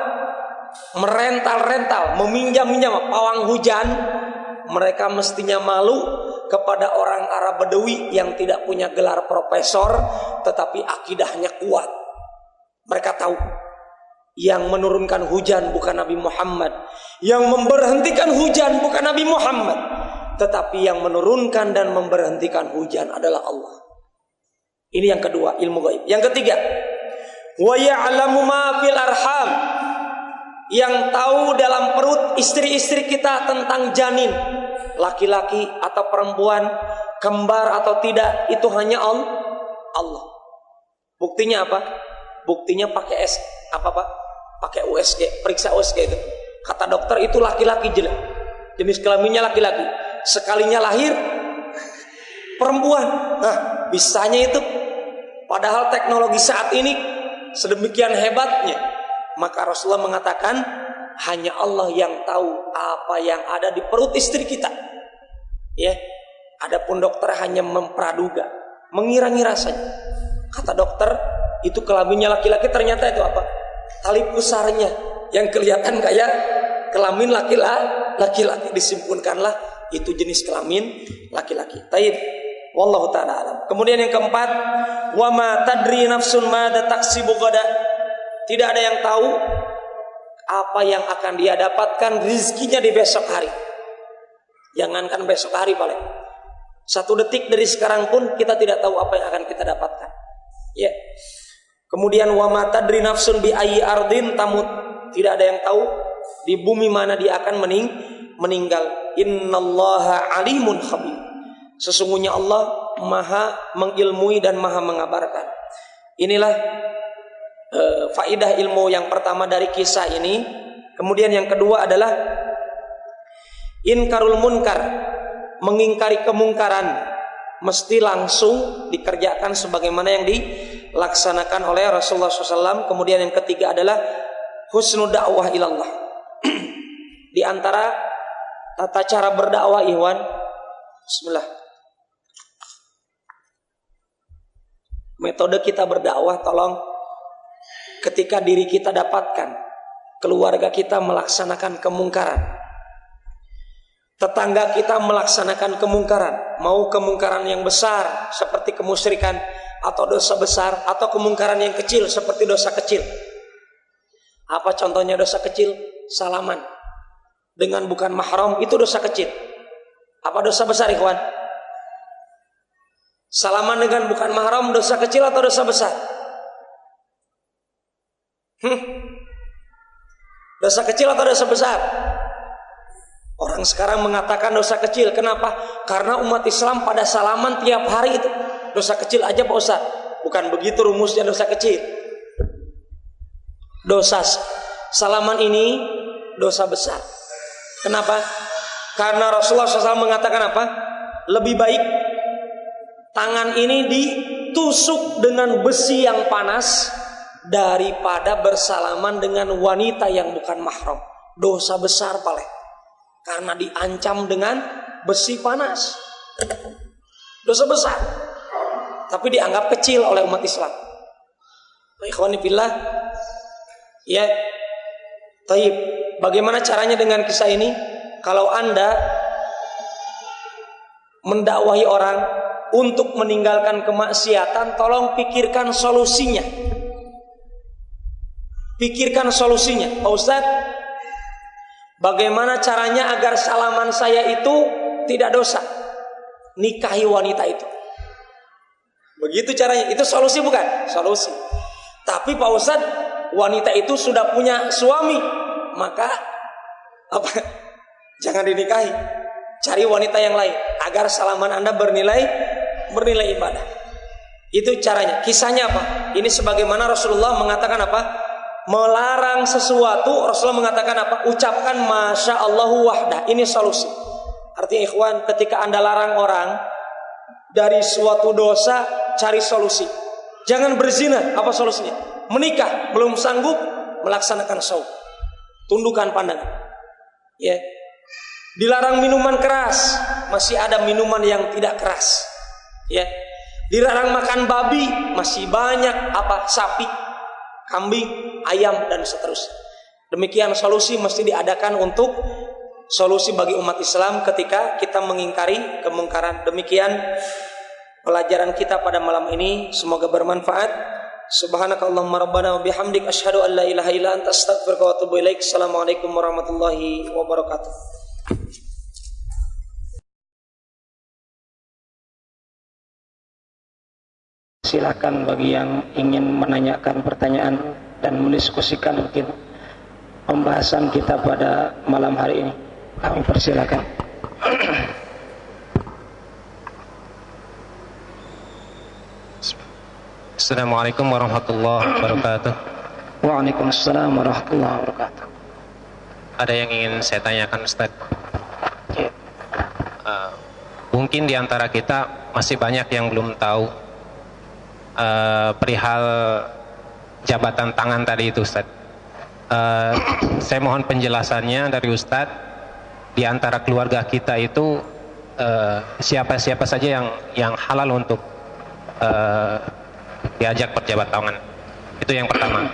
Merental, meminjam pawang hujan, mereka mestinya malu kepada orang Arab Badui yang tidak punya gelar profesor tetapi akidahnya kuat. Mereka tahu yang menurunkan hujan bukan Nabi Muhammad, yang memberhentikan hujan bukan Nabi Muhammad, tetapi yang menurunkan dan memberhentikan hujan adalah Allah. Ini yang kedua, ilmu gaib. Yang ketiga, wa ya'lamu ma fil arham, yang tahu dalam perut istri-istri kita tentang janin, laki-laki atau perempuan, kembar atau tidak, itu hanya Allah. Buktinya apa? Buktinya pakai pakai USG, periksa USG itu. Kata dokter itu laki-laki, jenis kelaminnya laki-laki. Sekalinya lahir perempuan. Nah, bisanya itu. Padahal teknologi saat ini sedemikian hebatnya. Maka Rasulullah mengatakan, hanya Allah yang tahu apa yang ada di perut istri kita. Ya, adapun dokter hanya mempraduga, mengira-ngira saja. Kata dokter, itu kelaminnya laki-laki, ternyata itu apa? Tali pusarnya yang kelihatan kayak kelamin laki-laki. Disimpulkanlah itu jenis kelamin laki-laki. Taib, wallahu ta'ala alam. Kemudian yang keempat, wa ma tadri nafsun madza taksibu ghadan. Tidak ada yang tahu apa yang akan dia dapatkan rizkinya di besok hari. Jangankan besok hari paling 1 detik dari sekarang pun kita tidak tahu apa yang akan kita dapatkan. Ya. Kemudian wa ma tadri nafsun bi ayyi ardin tamut. Tidak ada yang tahu di bumi mana dia akan meninggal. Innallaha alimun khabir. Sesungguhnya Allah Maha mengilmui dan Maha mengabarkan. Inilah faidah ilmu yang pertama dari kisah ini. Kemudian yang kedua adalah inkarul munkar, mengingkari kemungkaran mesti langsung dikerjakan sebagaimana yang dilaksanakan oleh Rasulullah SAW. Kemudian yang ketiga adalah husnul dakwah ilallah. Di antara tata cara berdakwah, ikhwan, bismillah, metode kita berdakwah, tolong ketika diri kita dapatkan keluarga kita melaksanakan kemungkaran, tetangga kita melaksanakan kemungkaran, mau kemungkaran yang besar seperti kemusyrikan atau dosa besar, atau kemungkaran yang kecil seperti dosa kecil. Apa contohnya dosa kecil? Salaman dengan bukan mahram itu dosa kecil. Apa dosa besar, ikhwan? Salaman dengan bukan mahram dosa kecil atau dosa besar? Dosa kecil atau dosa besar? Orang sekarang mengatakan dosa kecil. Kenapa? Karena umat Islam pada salaman tiap hari itu. Dosa kecil aja Pak Ustaz. Bukan begitu rumusnya dosa kecil. Dosa salaman ini dosa besar. Kenapa? Karena Rasulullah SAW mengatakan apa? Lebih baik tangan ini ditusuk dengan besi yang panas daripada bersalaman dengan wanita yang bukan mahram. Dosa besar paling. Karena diancam dengan besi panas. Dosa besar. Tapi dianggap kecil oleh umat Islam. Ikhwani fillah. Ya. Taib. Bagaimana caranya dengan kisah ini? Kalau Anda mendakwahi orang untuk meninggalkan kemaksiatan, tolong pikirkan solusinya. Pikirkan solusinya. Pak Ustaz, bagaimana caranya agar salaman saya itu tidak dosa? Nikahi wanita itu. Begitu caranya. Itu solusi bukan? Solusi. Tapi Pak Ustaz, wanita itu sudah punya suami, maka apa? Jangan dinikahi. Cari wanita yang lain agar salaman Anda bernilai ibadah. Itu caranya. Kisahnya apa? Ini sebagaimana Rasulullah mengatakan apa? Melarang sesuatu, Rasulullah mengatakan apa? Ucapkan masya Allahu wahdah. Ini solusi. Artinya ikhwan, ketika Anda larang orang dari suatu dosa, cari solusi. Jangan berzina. Apa solusinya? Menikah, belum sanggup melaksanakan saum. Tundukkan pandangan. Ya. Dilarang minuman keras, masih ada minuman yang tidak keras. Ya. Dilarang makan babi, masih banyak apa? Sapi, kambing, ayam dan seterusnya. Demikian solusi mesti diadakan untuk solusi bagi umat Islam ketika kita mengingkari kemungkaran. Demikian pelajaran kita pada malam ini, semoga bermanfaat. Subhanakallahumma rabbana wa bihamdik asyhadu an la ilaha illa anta astaghfiruka wa atubu ilaik. Assalamualaikum warahmatullahi wabarakatuh. Silakan bagi yang ingin menanyakan pertanyaan dan mendiskusikan mungkin pembahasan kita pada malam hari ini. Kami persilakan. Assalamualaikum warahmatullahi wabarakatuh. Waalaikumsalam warahmatullahi wabarakatuh. Ada yang ingin saya tanyakan, Ustaz? mungkin di antara kita masih banyak yang belum tahu perihal jabatan tangan tadi itu, Ustaz. Saya mohon penjelasannya dari Ustaz. Di antara keluarga kita itu siapa-siapa saja yang halal untuk diajak berjabat tangan. Itu yang pertama.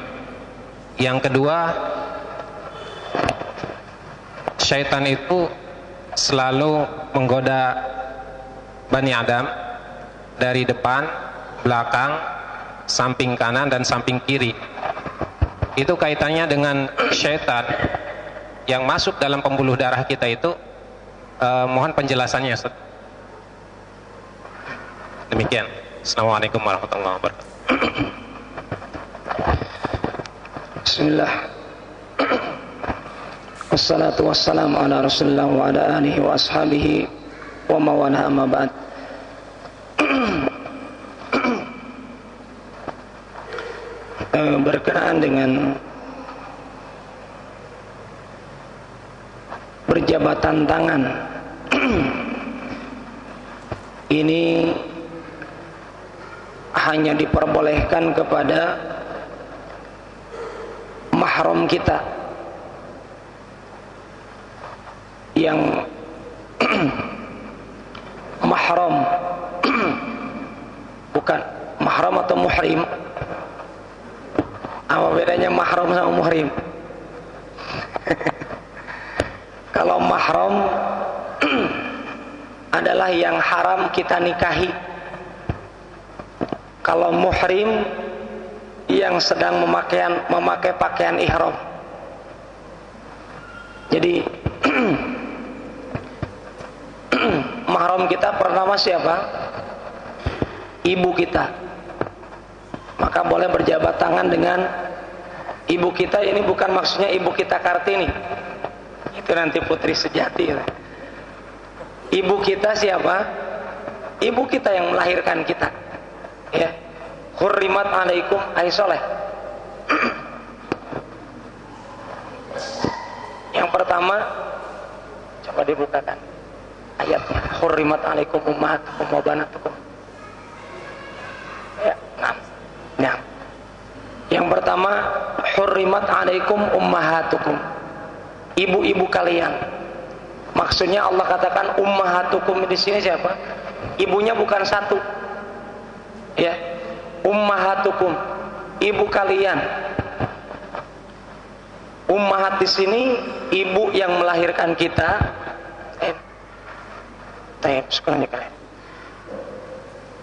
Yang kedua, syaitan itu selalu menggoda Bani Adam dari depan, belakang, samping kanan dan samping kiri. Itu kaitannya dengan syaitan yang masuk dalam pembuluh darah kita itu. Mohon penjelasannya, Ustaz. Demikian. Assalamualaikum warahmatullahi wabarakatuh. Bismillah. Wassalatu wassalamu ala Rasulillah wa ala alihi wa ashabihi wa mawala amma ba'd. Berkenaan dengan berjabatan tangan ini hanya diperbolehkan kepada mahram kita yang mahram. Bukan mahram atau muhrim. Apa bedanya mahram sama muhrim? Kalau mahram adalah yang haram kita nikahi. Kalau muhrim yang sedang memakai pakaian ihram. Jadi mahram kita pertama siapa? Ibu kita. Maka boleh berjabat tangan dengan ibu kita. Ini bukan maksudnya ibu kita Kartini. Itu nanti putri sejati. Ibu kita siapa? Ibu kita yang melahirkan kita. Ya. Hurrimat alaikum ay soleh. Yang pertama, coba dibukakan ayatnya. Hurrimat alaikum ummahatukum wa banatukum. Ya, nah. Yang pertama, hurrimat alaikum ummahatukum. Ibu-ibu kalian. Maksudnya Allah katakan ummahatukum di sini siapa? Ibunya bukan satu. Ya. Ummahatukum, ibu kalian. Ummahat di sini ibu yang melahirkan kita.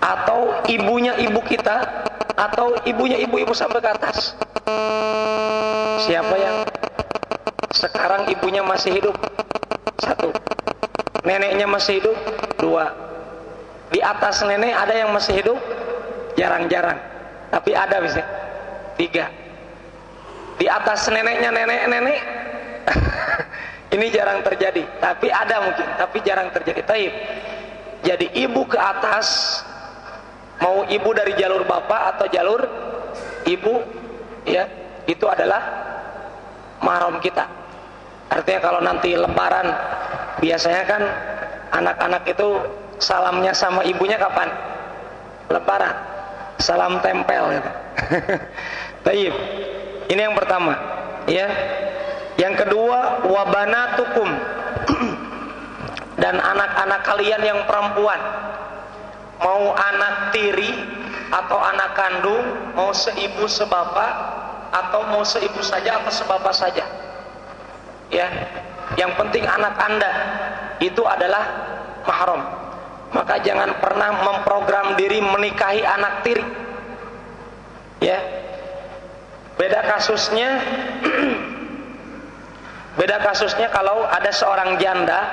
Atau ibunya ibu kita, atau ibunya ibu-ibu sampai ke atas. Siapa yang sekarang ibunya masih hidup? Satu. Neneknya masih hidup? Dua. Di atas nenek ada yang masih hidup? Jarang-jarang, tapi ada bisa. Tiga. Di atas neneknya nenek-nenek ini jarang terjadi, tapi ada mungkin, tapi jarang terjadi. Taib. Jadi ibu ke atas, mau ibu dari jalur bapak atau jalur ibu, ya itu adalah mahram kita. Artinya kalau nanti lebaran, biasanya kan anak-anak itu salamnya sama ibunya kapan? Lebaran. Salam tempel gitu. Taib. Ini yang pertama, ya. Yang kedua, wabanatukum. Dan anak-anak kalian yang perempuan, mau anak tiri atau anak kandung, mau seibu sebapak atau mau seibu saja atau sebapak saja. Ya. Yang penting anak Anda itu adalah mahram. Maka jangan pernah memprogram diri menikahi anak tiri. Ya. Beda kasusnya kalau ada seorang janda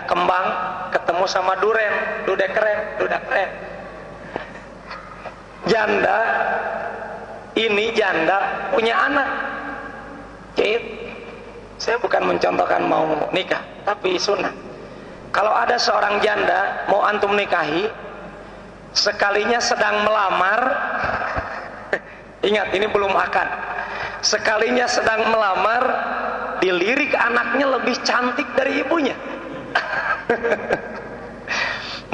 kembang ketemu sama duda keren. Janda punya anak. Saya bukan mencontohkan mau nikah, tapi sunnah. Kalau ada seorang janda mau antum nikahi, sekalinya sedang melamar, ingat ini belum akad. Sekalinya sedang melamar, dilirik anaknya lebih cantik dari ibunya.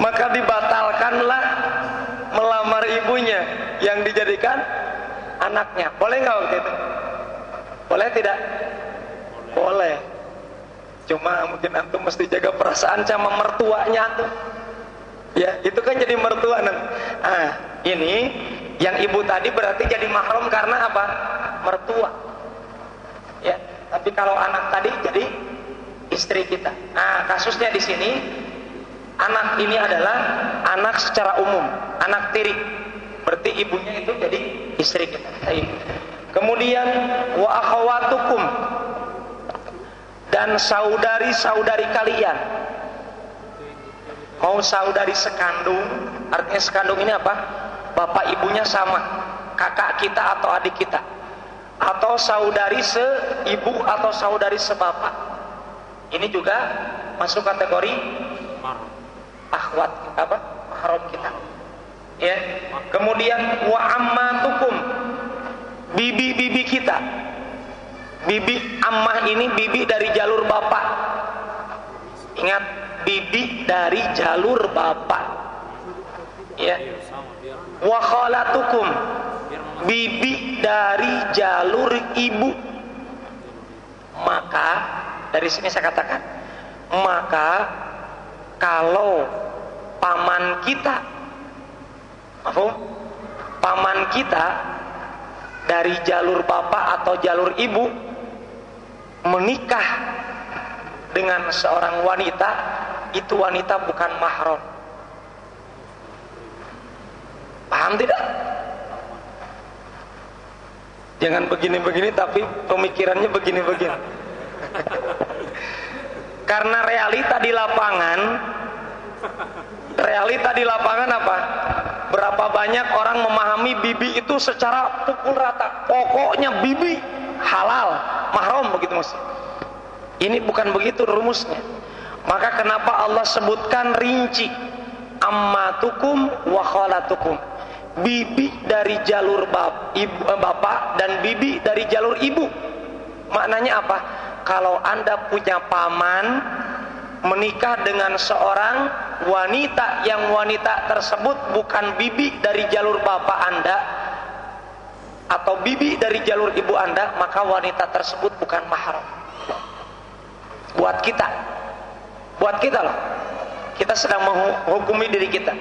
Maka dibatalkanlah melamar ibunya yang dijadikan anaknya. Boleh nggak waktu itu? Boleh tidak? Boleh. Cuma mungkin antum mesti jaga perasaan sama mertuanya antum. Ya, itu kan jadi mertua nanti. Ini yang ibu tadi berarti jadi mahram karena apa? Mertua. Ya, tapi kalau anak tadi jadi istri kita. Kasusnya di sini anak ini adalah anak secara umum, anak tiri. Berarti ibunya itu jadi istri kita. Kemudian wa akhawatukum, dan saudari-saudari kalian. Mau saudari sekandung, artinya sekandung ini apa? Bapak ibunya sama, kakak kita atau adik kita, atau saudari seibu atau saudari sebapak. Ini juga masuk kategori akhwat apa? Mahram kita. Ya. Kemudian wa ammatukum, bibi-bibi kita. Bibi ammah ini bibi dari jalur bapak. Ingat, bibi dari jalur bapak. Ya. Wa khalatukum, bibi dari jalur ibu. Maka dari sini saya katakan, maka kalau paman kita, paman kita dari jalur bapak atau jalur ibu menikah dengan seorang wanita, itu wanita bukan mahram. Paham tidak? Jangan begini-begini tapi pemikirannya begini-begini. Karena realita di lapangan apa? Berapa banyak orang memahami bibi itu secara pukul rata. Pokoknya bibi halal, mahram begitu mas. Ini bukan begitu rumusnya. Maka kenapa Allah sebutkan rinci, ammatukum wa khalatukum, bibi dari jalur bapak dan bibi dari jalur ibu. Maknanya apa? Kalau Anda punya paman menikah dengan seorang wanita yang wanita tersebut bukan bibi dari jalur bapak Anda atau bibi dari jalur ibu Anda, maka wanita tersebut bukan mahram buat kita loh. Kita sedang menghukumi diri kita.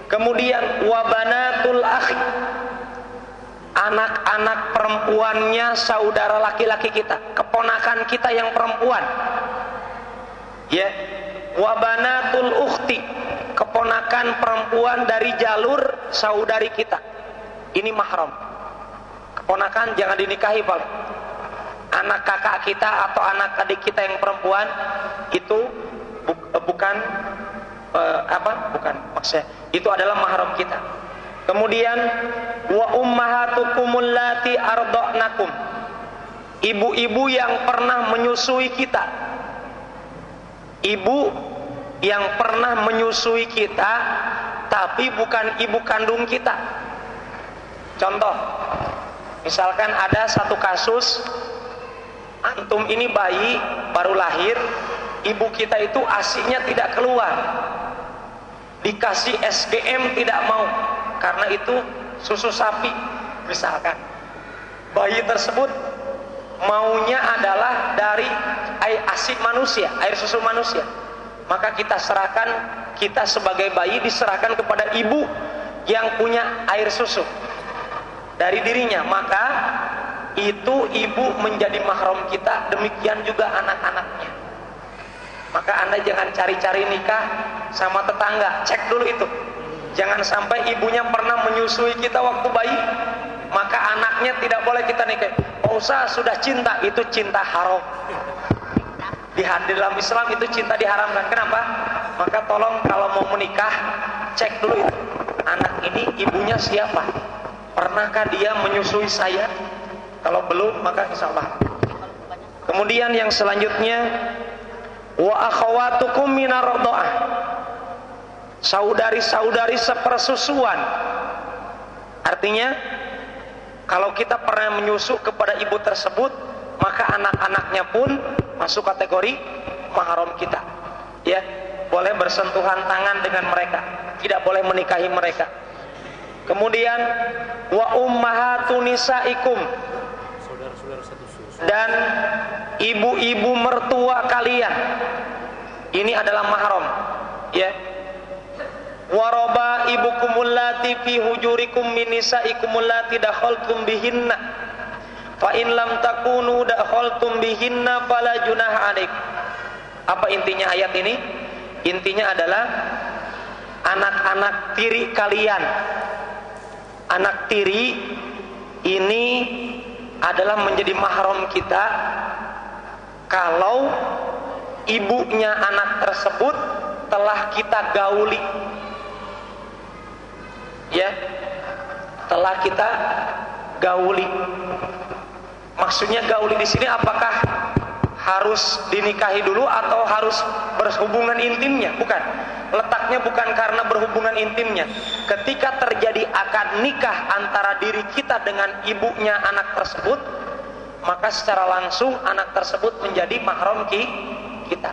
Kemudian wabanatul akhi, anak-anak perempuannya saudara laki-laki kita, keponakan kita yang perempuan. Ya, wabanatul ukhti, keponakan perempuan dari jalur saudari kita. Ini mahram. Keponakan jangan dinikahi, Pak. Anak kakak kita atau anak adik kita yang perempuan itu bukan bukan maksudnya itu adalah mahram kita. Kemudian wa ummahatukumul lati arda'nakum, ibu-ibu yang pernah menyusui kita. Ibu yang pernah menyusui kita tapi bukan ibu kandung kita. Contoh, misalkan ada satu kasus, antum ini bayi baru lahir, ibu kita itu ASI-nya tidak keluar, dikasih SGM tidak mau, karena itu susu sapi misalkan. Bayi tersebut maunya adalah dari air ASI manusia, air susu manusia. Maka kita serahkan, kita sebagai bayi diserahkan kepada ibu yang punya air susu dari dirinya. Maka itu ibu menjadi mahram kita, demikian juga anak-anaknya. Maka Anda jangan cari-cari nikah sama tetangga, cek dulu itu. Jangan sampai ibunya pernah menyusui kita waktu bayi, maka anaknya tidak boleh kita nikah. Oh, sudah cinta, itu cinta haram. Di dalam Islam itu cinta diharamkan. Kenapa? Maka tolong kalau mau menikah, cek dulu itu. Anak ini ibunya siapa? Pernahkah dia menyusui saya? Kalau belum, maka insyaallah. Kemudian yang selanjutnya, wa akhawatukum minar radha'ah, saudari-saudari sepersusuan. Artinya kalau kita pernah menyusu kepada ibu tersebut, maka anak-anaknya pun masuk kategori mahram kita. Ya, boleh bersentuhan tangan dengan mereka, tidak boleh menikahi mereka. Kemudian wa ummahatu nisaikum, dan ibu-ibu mertua kalian ini adalah mahram, ya. Waroba ibukumul lati fi hujurikum min nisaikumul lati dakhaltum bihinna fa in lam takunu dakhaltum bihinna fala junaha alaikum. Apa intinya ayat ini? Intinya adalah anak-anak tiri kalian. Anak tiri ini adalah menjadi mahram kita kalau ibunya anak tersebut telah kita gauli, ya, telah kita gauli. Maksudnya gauli di sini apakah harus dinikahi dulu atau harus berhubungan intimnya? Bukan. Letaknya bukan karena berhubungan intimnya. Ketika terjadi akad nikah antara diri kita dengan ibunya anak tersebut, maka secara langsung anak tersebut menjadi mahram kita.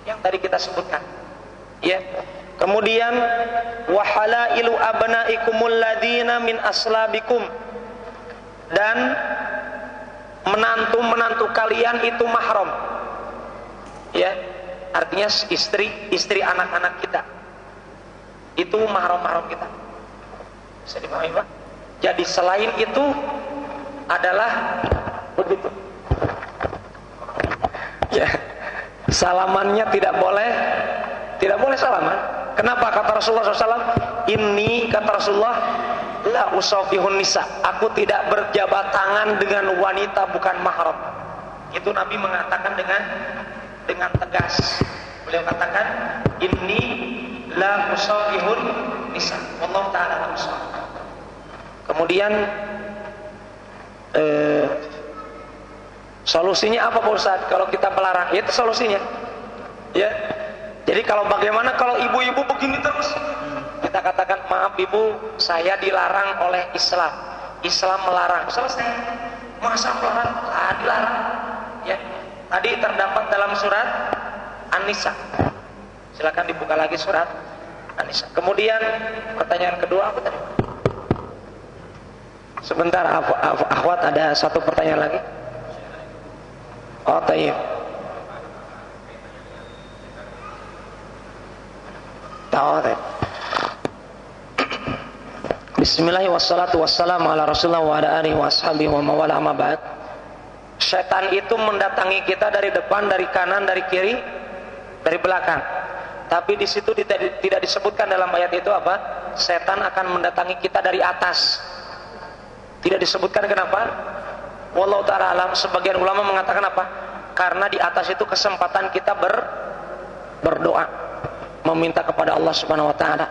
Yang tadi kita sebutkan, ya. Kemudian wahalailu abnaikumul ladina min aslabikum, dan menantu-menantu kalian itu mahram, ya, artinya istri anak-anak kita itu mahram kita. Bisa dipahami, Pak? Jadi selain itu adalah begitu, ya. Salamannya tidak boleh salaman. Kenapa? Kata Rasulullah SAW, ini kata Rasulullah, la usafihun nisa, aku tidak berjabat tangan dengan wanita bukan mahram. Itu Nabi mengatakan dengan tegas. Beliau katakan, inni la usafihun nisa. Wallahu ta'ala a'lam. Kemudian solusinya apa Pak Ustaz kalau kita melarang? Itu solusinya, ya. Jadi bagaimana kalau ibu-ibu begini terus? Kita katakan, maaf ibu, saya dilarang oleh Islam. Islam melarang. Selesai. Masa melarang? Dilarang. Ya. Tadi terdapat dalam surat An-Nisa. Silakan dibuka lagi surat An-Nisa. Kemudian pertanyaan kedua apa tadi? Sebentar, akhwat, ada satu pertanyaan lagi. Oh, tayyib. Bismillahirrahmanirrahim. Wassalatu wassalamu ala Rasulillah wa ala alihi wa ashabihi wa mawala amma ba'd. Setan itu mendatangi kita dari depan, dari kanan, dari kiri, dari belakang. Tapi di situ tidak disebutkan dalam ayat itu apa? Setan akan mendatangi kita dari atas. Tidak disebutkan, kenapa? Wallahu ta'ala alam. Sebagian ulama mengatakan apa? Karena di atas itu kesempatan kita berdoa, meminta kepada Allah Subhanahu wa taala.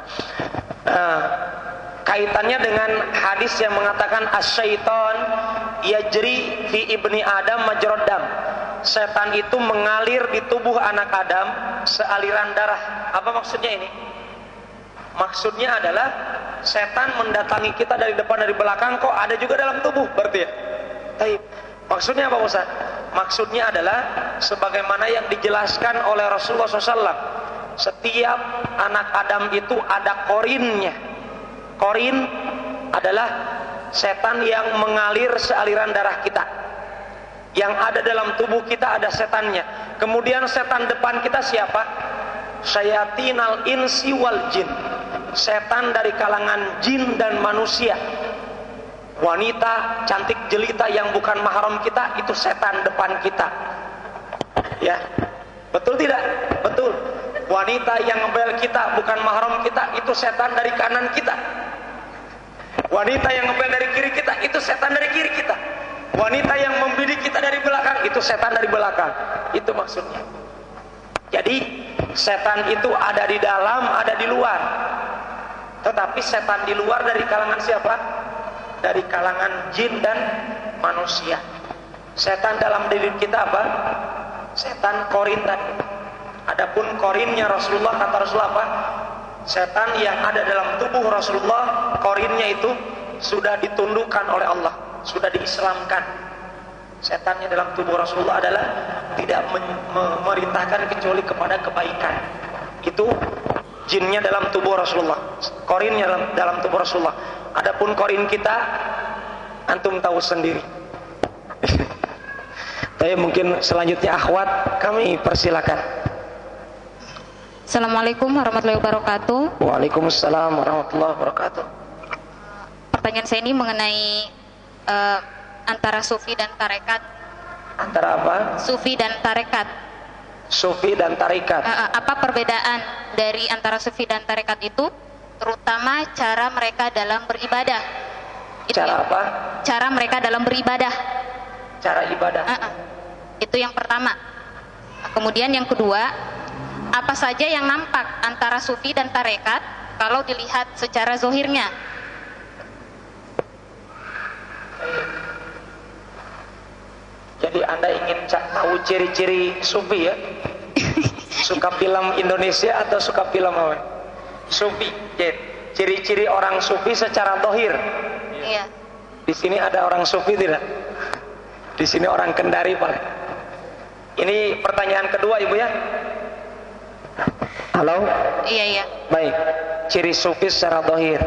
Kaitannya dengan hadis yang mengatakan asyaiton yajri fi ibni Adam majrad dam. Setan itu mengalir di tubuh anak Adam sealiran darah. Apa maksudnya ini? Maksudnya adalah setan mendatangi kita dari depan, dari belakang, kok ada juga dalam tubuh, berarti ya. Baik. Maksudnya apa Ustaz? Maksudnya adalah sebagaimana yang dijelaskan oleh Rasulullah SAW. Setiap anak Adam itu ada korinnya. Korin adalah setan yang mengalir sealiran darah kita. Yang ada dalam tubuh kita ada setannya. Kemudian setan depan kita siapa? Syayatinal insi wal jin. Setan dari kalangan jin dan manusia. Wanita cantik jelita yang bukan mahram kita, itu setan depan kita. Ya. Betul tidak? Betul. Wanita yang ngebel kita bukan mahram kita, itu setan dari kanan kita. Wanita yang ngebel dari kiri kita, itu setan dari kiri kita. Wanita yang membidik kita dari belakang, itu setan dari belakang. Itu maksudnya. Jadi setan itu ada di dalam, ada di luar. Tetapi setan di luar dari kalangan siapa? Dari kalangan jin dan manusia. Setan dalam diri kita apa? Setan korin tadi. Adapun korinnya Rasulullah, kata Rasulullah apa? Setan yang ada dalam tubuh Rasulullah, korinnya itu sudah ditundukkan oleh Allah, sudah diislamkan. Setannya dalam tubuh Rasulullah adalah tidak memerintahkan kecuali kepada kebaikan. Itu jinnya dalam tubuh Rasulullah, korinnya dalam tubuh Rasulullah. Adapun korin kita, antum tahu sendiri. Tapi mungkin selanjutnya akhwat kami persilakan. Assalamualaikum warahmatullahi wabarakatuh. Waalaikumsalam warahmatullahi wabarakatuh. Pertanyaan saya ini mengenai antara sufi dan tarekat. Antara apa? Sufi dan tarekat. Sufi dan tarekat. Apa perbedaan dari antara sufi dan tarekat itu? Terutama cara mereka dalam beribadah. Cara apa? Cara mereka dalam beribadah. Cara ibadah. Itu yang pertama. Kemudian yang kedua, apa saja yang nampak antara sufi dan tarekat kalau dilihat secara zohirnya? Jadi Anda ingin tahu ciri-ciri sufi ya? Suka film Indonesia atau suka film apa? Sufi. Ciri-ciri orang sufi secara zohir. Iya. Di sini ada orang sufi tidak? Di sini orang Kendari paling. Ini pertanyaan kedua Ibu ya. Halo? Iya. Baik. Ciri sufi secara zahir.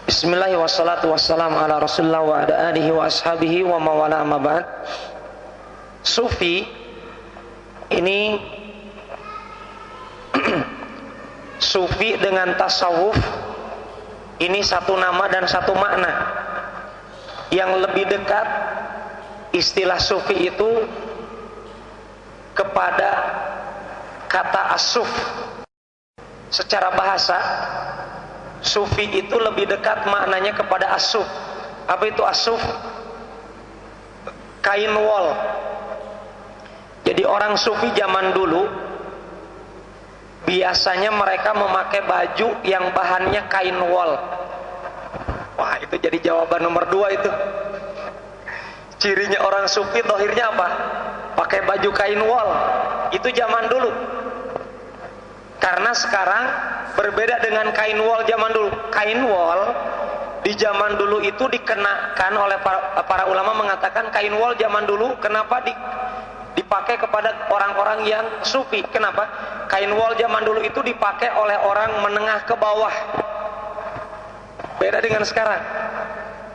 Bismillahirrahmanirrahim. Wassalatu wassalamu ala Rasulillah wa ala alihi wa ashabihi wa mawala amma ba'd. Sufi ini sufi dengan tasawuf ini satu nama dan satu makna. Yang lebih dekat istilah sufi itu kepada kata asuf. Secara bahasa sufi itu lebih dekat maknanya kepada asuf. Apa itu asuf? Kain wol. Jadi orang sufi zaman dulu biasanya mereka memakai baju yang bahannya kain wol. Wah, itu jadi jawaban nomor 2 itu. Cirinya orang sufi dohirnya apa? Pakai baju kain wol. Itu zaman dulu. Karena sekarang berbeda dengan kain wol zaman dulu. Kain wol di zaman dulu itu dikenakan oleh para ulama mengatakan kain wol zaman dulu kenapa dipakai kepada orang-orang yang sufi. Kenapa? Kain wol zaman dulu itu dipakai oleh orang menengah ke bawah. Beda dengan sekarang.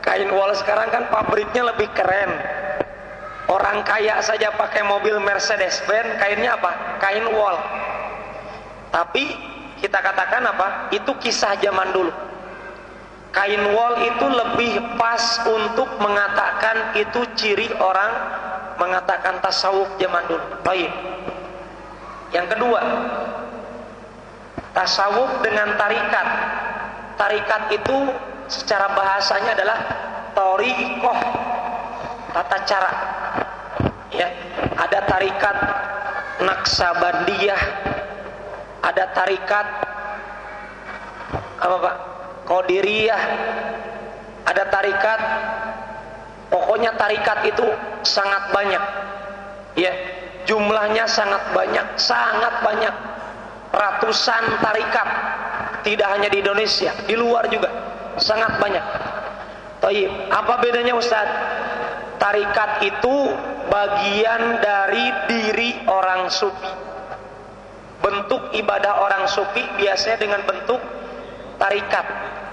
Kain wol sekarang kan pabriknya lebih keren. Orang kaya saja pakai mobil Mercedes-Benz, kainnya apa? Kain wol. Tapi kita katakan apa? Itu kisah zaman dulu. Kain wol itu lebih pas untuk mengatakan itu ciri orang mengatakan tasawuf zaman dulu. Baik. Yang kedua, tasawuf dengan tarikat. Tarikat itu secara bahasanya adalah thariqah, tata cara. Ya, ada tarikat Naqsabandiyah, ada tarikat apa Pak? Qadiriyah, ada tarikat, pokoknya tarikat itu sangat banyak. Ya, jumlahnya sangat banyak, ratusan tarikat. Tidak hanya di Indonesia, di luar juga sangat banyak. Taib, apa bedanya Ustaz? Tarikat itu bagian dari diri orang sufi. Bentuk ibadah orang sufi biasanya dengan bentuk tarikat.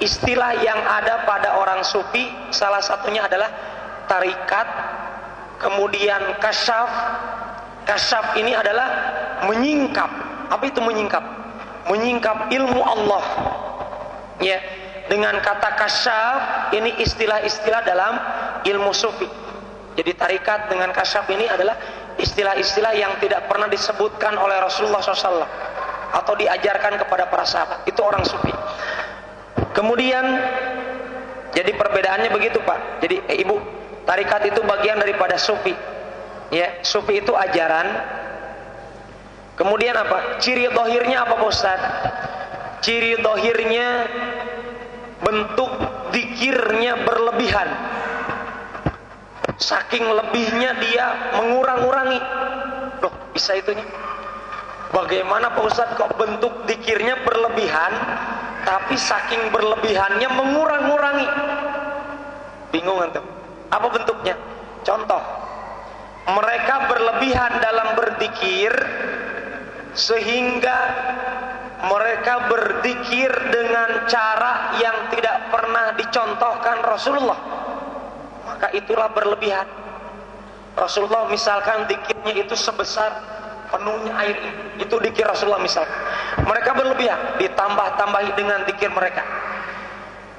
Istilah yang ada pada orang sufi salah satunya adalah tarikat, kemudian kasyaf. Kasyaf ini adalah menyingkap. Apa itu menyingkap? Menyingkap ilmu Allah. Ya, dengan kata kasyaf ini istilah-istilah dalam ilmu sufi. Jadi tarikat dengan kasyaf ini adalah istilah-istilah yang tidak pernah disebutkan oleh Rasulullah SAW atau diajarkan kepada para sahabat. Itu orang sufi. Kemudian jadi perbedaannya begitu Pak. Jadi Ibu, tarikat itu bagian daripada sufi. Ya, sufi itu ajaran. Kemudian apa? Ciri dohirnya apa Pak Ustaz? Ciri dohirnya bentuk zikirnya berlebihan. Saking lebihnya dia mengurang-urangi. Loh, bisa itunya? Bagaimana Pak Ustaz kok bentuk zikirnya berlebihan, tapi saking berlebihannya mengurang-urangi? Bingung antum? Apa bentuknya? Contoh, mereka berlebihan dalam berzikir, sehingga mereka berzikir dengan cara yang tidak pernah dicontohkan Rasulullah, maka itulah berlebihan. Rasulullah misalkan zikirnya itu sebesar penuhnya air ini, itu zikir Rasulullah misalkan. Mereka berlebihan, ditambah-tambahi dengan zikir mereka.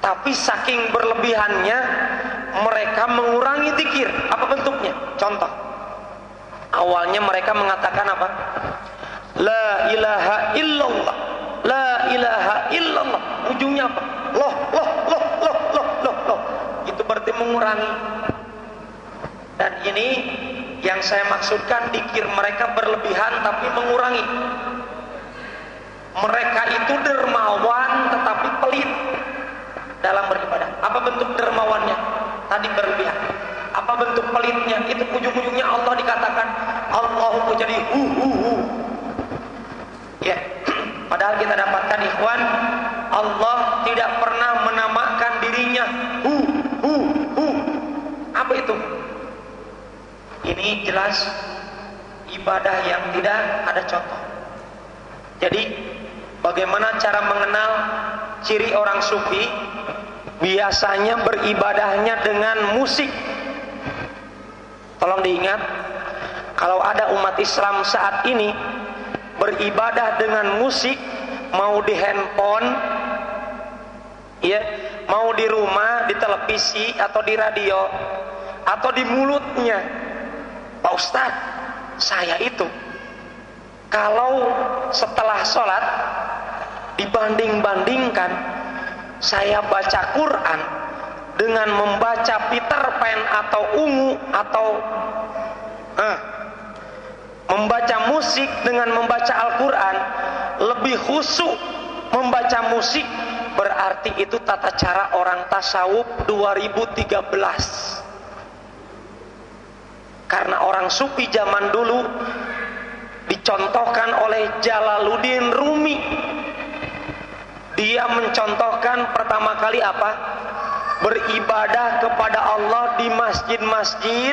Tapi saking berlebihannya, mereka mengurangi zikir. Apa bentuknya? Contoh. Awalnya mereka mengatakan apa? La ilaha illallah, la ilaha illallah. Ujungnya apa? Loh. Itu berarti mengurangi. Dan ini yang saya maksudkan, zikir mereka berlebihan tapi mengurangi. Mereka itu dermawan tetapi pelit dalam beribadah. Apa bentuk dermawannya? Tadi berlebihan. Apa bentuk pelitnya? Itu ujung-ujungnya Allah dikatakan Allahu jadi hu. Ya, padahal kita dapatkan ikhwan, Allah tidak pernah menamakan dirinya hu. Apa itu? Ini jelas ibadah yang tidak ada contoh. Jadi bagaimana cara mengenal ciri orang sufi? Biasanya beribadahnya dengan musik. Tolong diingat, kalau ada umat Islam saat ini beribadah dengan musik, mau di handphone, ya, mau di rumah, di televisi atau di radio, atau di mulutnya, Pak Ustadz, saya itu kalau setelah sholat dibanding-bandingkan saya baca Quran dengan membaca Peter Pan atau ungu, atau membaca musik dengan membaca Al-Quran, lebih khusyuk membaca musik, berarti itu tata cara orang tasawuf 2013. Karena orang sufi zaman dulu dicontohkan oleh Jalaluddin Rumi. Dia mencontohkan pertama kali apa? Beribadah kepada Allah di masjid-masjid,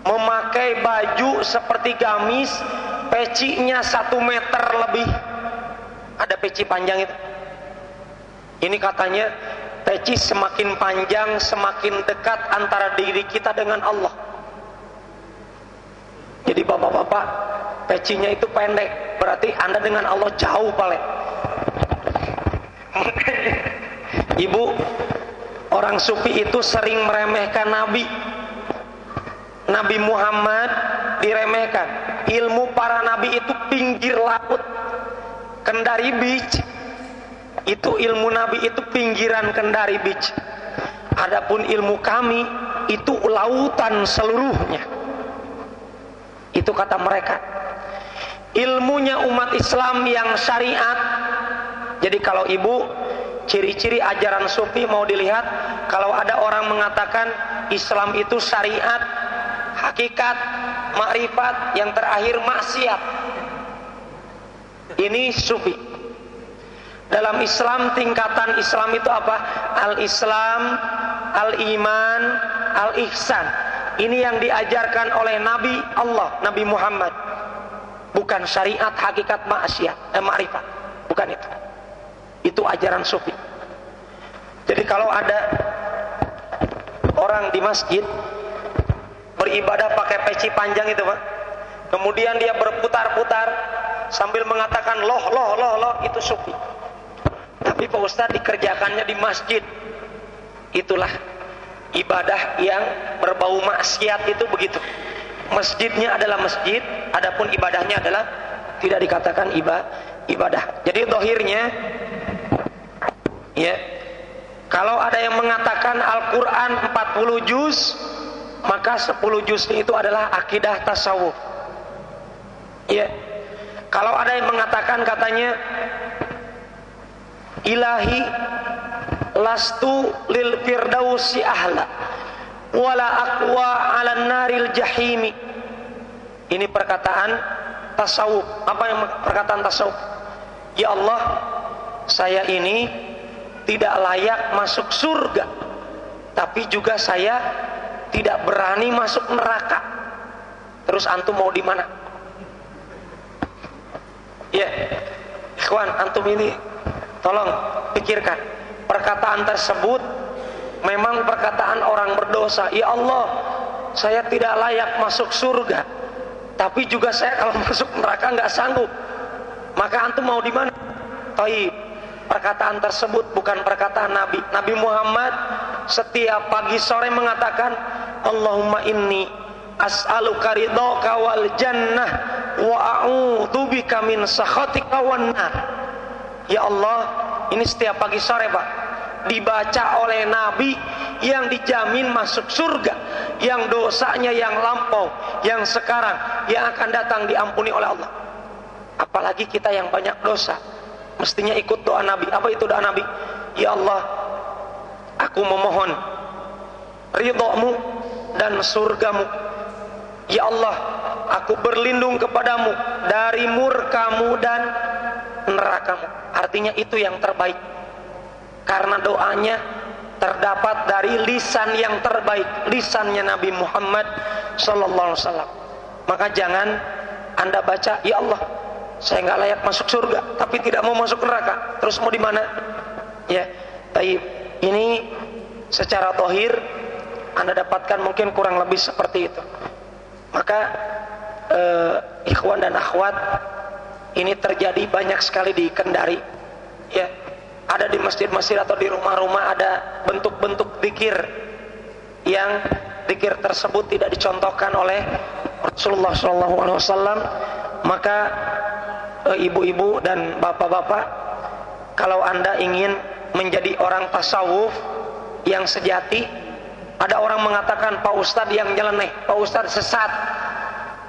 memakai baju seperti gamis, pecinya 1 meter lebih. Ada peci panjang itu. Ini katanya peci semakin panjang semakin dekat antara diri kita dengan Allah. Jadi bapak-bapak, pecinya itu pendek, berarti Anda dengan Allah jauh paling. Ibu, orang sufi itu sering meremehkan Nabi Muhammad diremehkan. Ilmu para nabi itu pinggir laut, Kendari Beach. Itu ilmu nabi itu pinggiran Kendari Beach. Adapun ilmu kami itu lautan seluruhnya. Itu kata mereka. Ilmunya umat Islam yang syariat. Jadi kalau ibu, ciri-ciri ajaran sufi mau dilihat, kalau ada orang mengatakan Islam itu syariat, hakikat, makrifat, yang terakhir maksiat, ini sufi. Dalam Islam, tingkatan Islam itu apa? Al-Islam, Al-Iman, Al-Ihsan. Ini yang diajarkan oleh Nabi Allah, Nabi Muhammad. Bukan syariat, hakikat, makrifat. Bukan itu. Itu ajaran sufi. Jadi kalau ada orang di masjid beribadah pakai peci panjang itu Pak, kemudian dia berputar-putar sambil mengatakan loh, itu sufi. Tapi Pak Ustadz dikerjakannya di masjid. Itulah ibadah yang berbau maksiat, itu begitu. Masjidnya adalah masjid, adapun ibadahnya adalah tidak dikatakan ibadah. Jadi dohirnya, ya, kalau ada yang mengatakan Al-Quran 40 juz, maka 10 juznya itu adalah akidah tasawuf. Ya, kalau ada yang mengatakan katanya ilahi lastu lil firdausi ahla wala aqwa ala naril jahimi. Ini perkataan tasawuf. Apa yang perkataan tasawuf? Ya Allah, saya ini tidak layak masuk surga, tapi juga saya tidak berani masuk neraka. Terus antum mau di mana? Ya, ikhwan, antum ini tolong pikirkan. Perkataan tersebut memang perkataan orang berdosa. Ya Allah, saya tidak layak masuk surga, tapi juga saya kalau masuk neraka nggak sanggup. Maka antum mau di mana? Taib. Perkataan tersebut bukan perkataan Nabi. Nabi Muhammad setiap pagi sore mengatakan, Allahumma inni as'aluka ridhaka wal jannah wa a'udzubika min sakhatika wan nar. Ya Allah, ini setiap pagi sore Pak dibaca oleh Nabi yang dijamin masuk surga, yang dosanya yang lampau, yang sekarang, yang akan datang diampuni oleh Allah. Apalagi kita yang banyak dosa, mestinya ikut doa Nabi. Apa itu doa Nabi? Ya Allah, aku memohon ridhamu dan surgamu. Ya Allah, aku berlindung kepadamu dari murkamu dan nerakamu. Artinya itu yang terbaik, karena doanya terdapat dari lisan yang terbaik, lisannya Nabi Muhammad sallallahu alaihi wasallam. Maka jangan Anda baca, ya Allah, saya nggak layak masuk surga, tapi tidak mau masuk neraka. Terus mau di mana? Ya, taib. Ini secara zahir Anda dapatkan mungkin kurang lebih seperti itu. Maka ikhwan dan akhwat, ini terjadi banyak sekali di Kendari. Ya, ada di masjid-masjid atau di rumah-rumah ada bentuk-bentuk zikir yang zikir tersebut tidak dicontohkan oleh Rasulullah SAW. Maka ibu-ibu dan bapak-bapak, kalau Anda ingin menjadi orang tasawuf yang sejati, ada orang mengatakan Pak Ustadz yang nyeleneh, Pak Ustadz sesat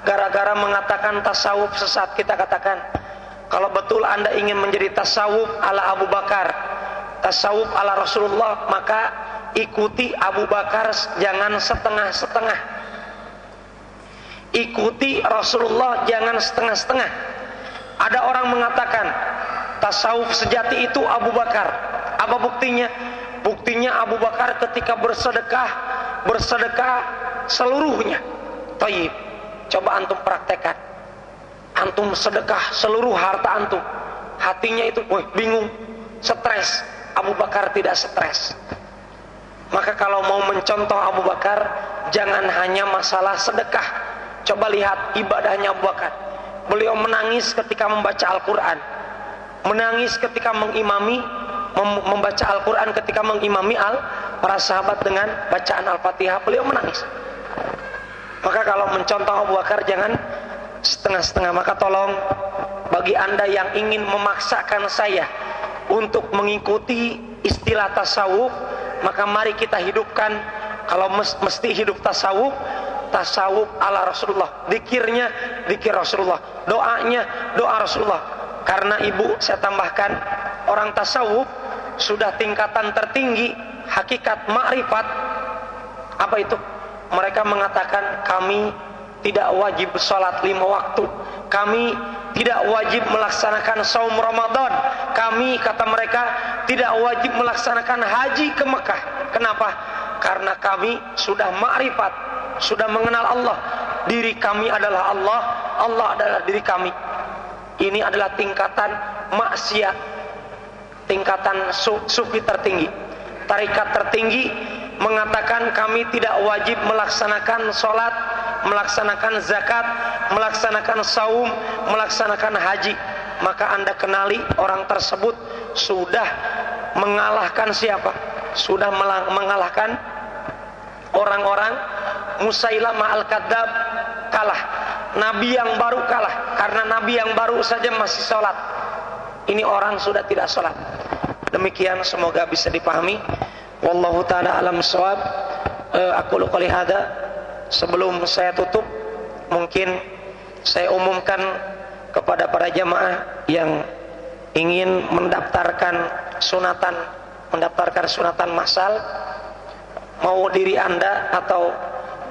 gara-gara mengatakan tasawuf sesat. Kita katakan, kalau betul Anda ingin menjadi tasawuf ala Abu Bakar, tasawuf ala Rasulullah, maka ikuti Abu Bakar, jangan setengah-setengah. Ikuti Rasulullah, jangan setengah-setengah. Ada orang mengatakan tasawuf sejati itu Abu Bakar. Apa buktinya? Buktinya Abu Bakar ketika bersedekah seluruhnya. Taib. Coba antum praktekkan. Antum sedekah seluruh harta antum, hatinya itu bingung, stres. Abu Bakar tidak stres. Maka kalau mau mencontoh Abu Bakar, jangan hanya masalah sedekah. Coba lihat ibadahnya Abu Bakar. Beliau menangis ketika membaca Al-Quran, menangis ketika membaca Al-Quran, ketika mengimami para sahabat dengan bacaan Al-Fatihah, beliau menangis. Maka kalau mencontoh Abu Bakar jangan setengah-setengah. Maka tolong, bagi Anda yang ingin memaksakan saya untuk mengikuti istilah tasawuf, maka mari kita hidupkan. Kalau mesti hidup tasawuf, tasawuf ala Rasulullah. Zikirnya zikir Rasulullah, doanya doa Rasulullah. Karena ibu, saya tambahkan, orang tasawuf sudah tingkatan tertinggi hakikat ma'rifat. Apa itu? Mereka mengatakan, kami tidak wajib sholat 5 waktu, kami tidak wajib melaksanakan saum Ramadan, kami, kata mereka, tidak wajib melaksanakan haji ke Mekah. Kenapa? Karena kami sudah ma'rifat, sudah mengenal Allah. Diri kami adalah Allah, Allah adalah diri kami. Ini adalah tingkatan maksiat, tingkatan sufi tertinggi. Tarikat tertinggi mengatakan kami tidak wajib melaksanakan sholat, melaksanakan zakat, melaksanakan saum, melaksanakan haji. Maka Anda kenali orang tersebut sudah mengalahkan siapa? Sudah mengalahkan orang-orang Musailamah Al-Kadzab, kalah. Nabi yang baru kalah, karena Nabi yang baru saja masih sholat. Ini orang sudah tidak sholat. Demikian, semoga bisa dipahami. Wallahu ta'ala alam shawab. Aku qouli hada. Sebelum saya tutup, mungkin saya umumkan kepada para jamaah yang ingin mendaftarkan sunatan massal, mau diri Anda atau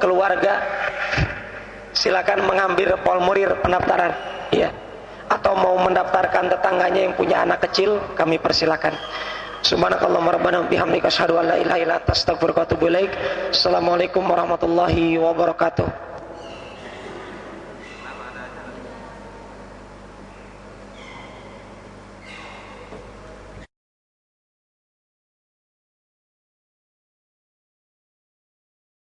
keluarga, silakan mengambil formulir pendaftaran, ya. Atau mau mendaftarkan tetangganya yang punya anak kecil, kami persilakan. Subhanakallahumma rabbana bihamdika asyhadu an la ilaha illa anta astaghfiruka wa atubu ilaik. Assalamualaikum warahmatullahi wabarakatuh.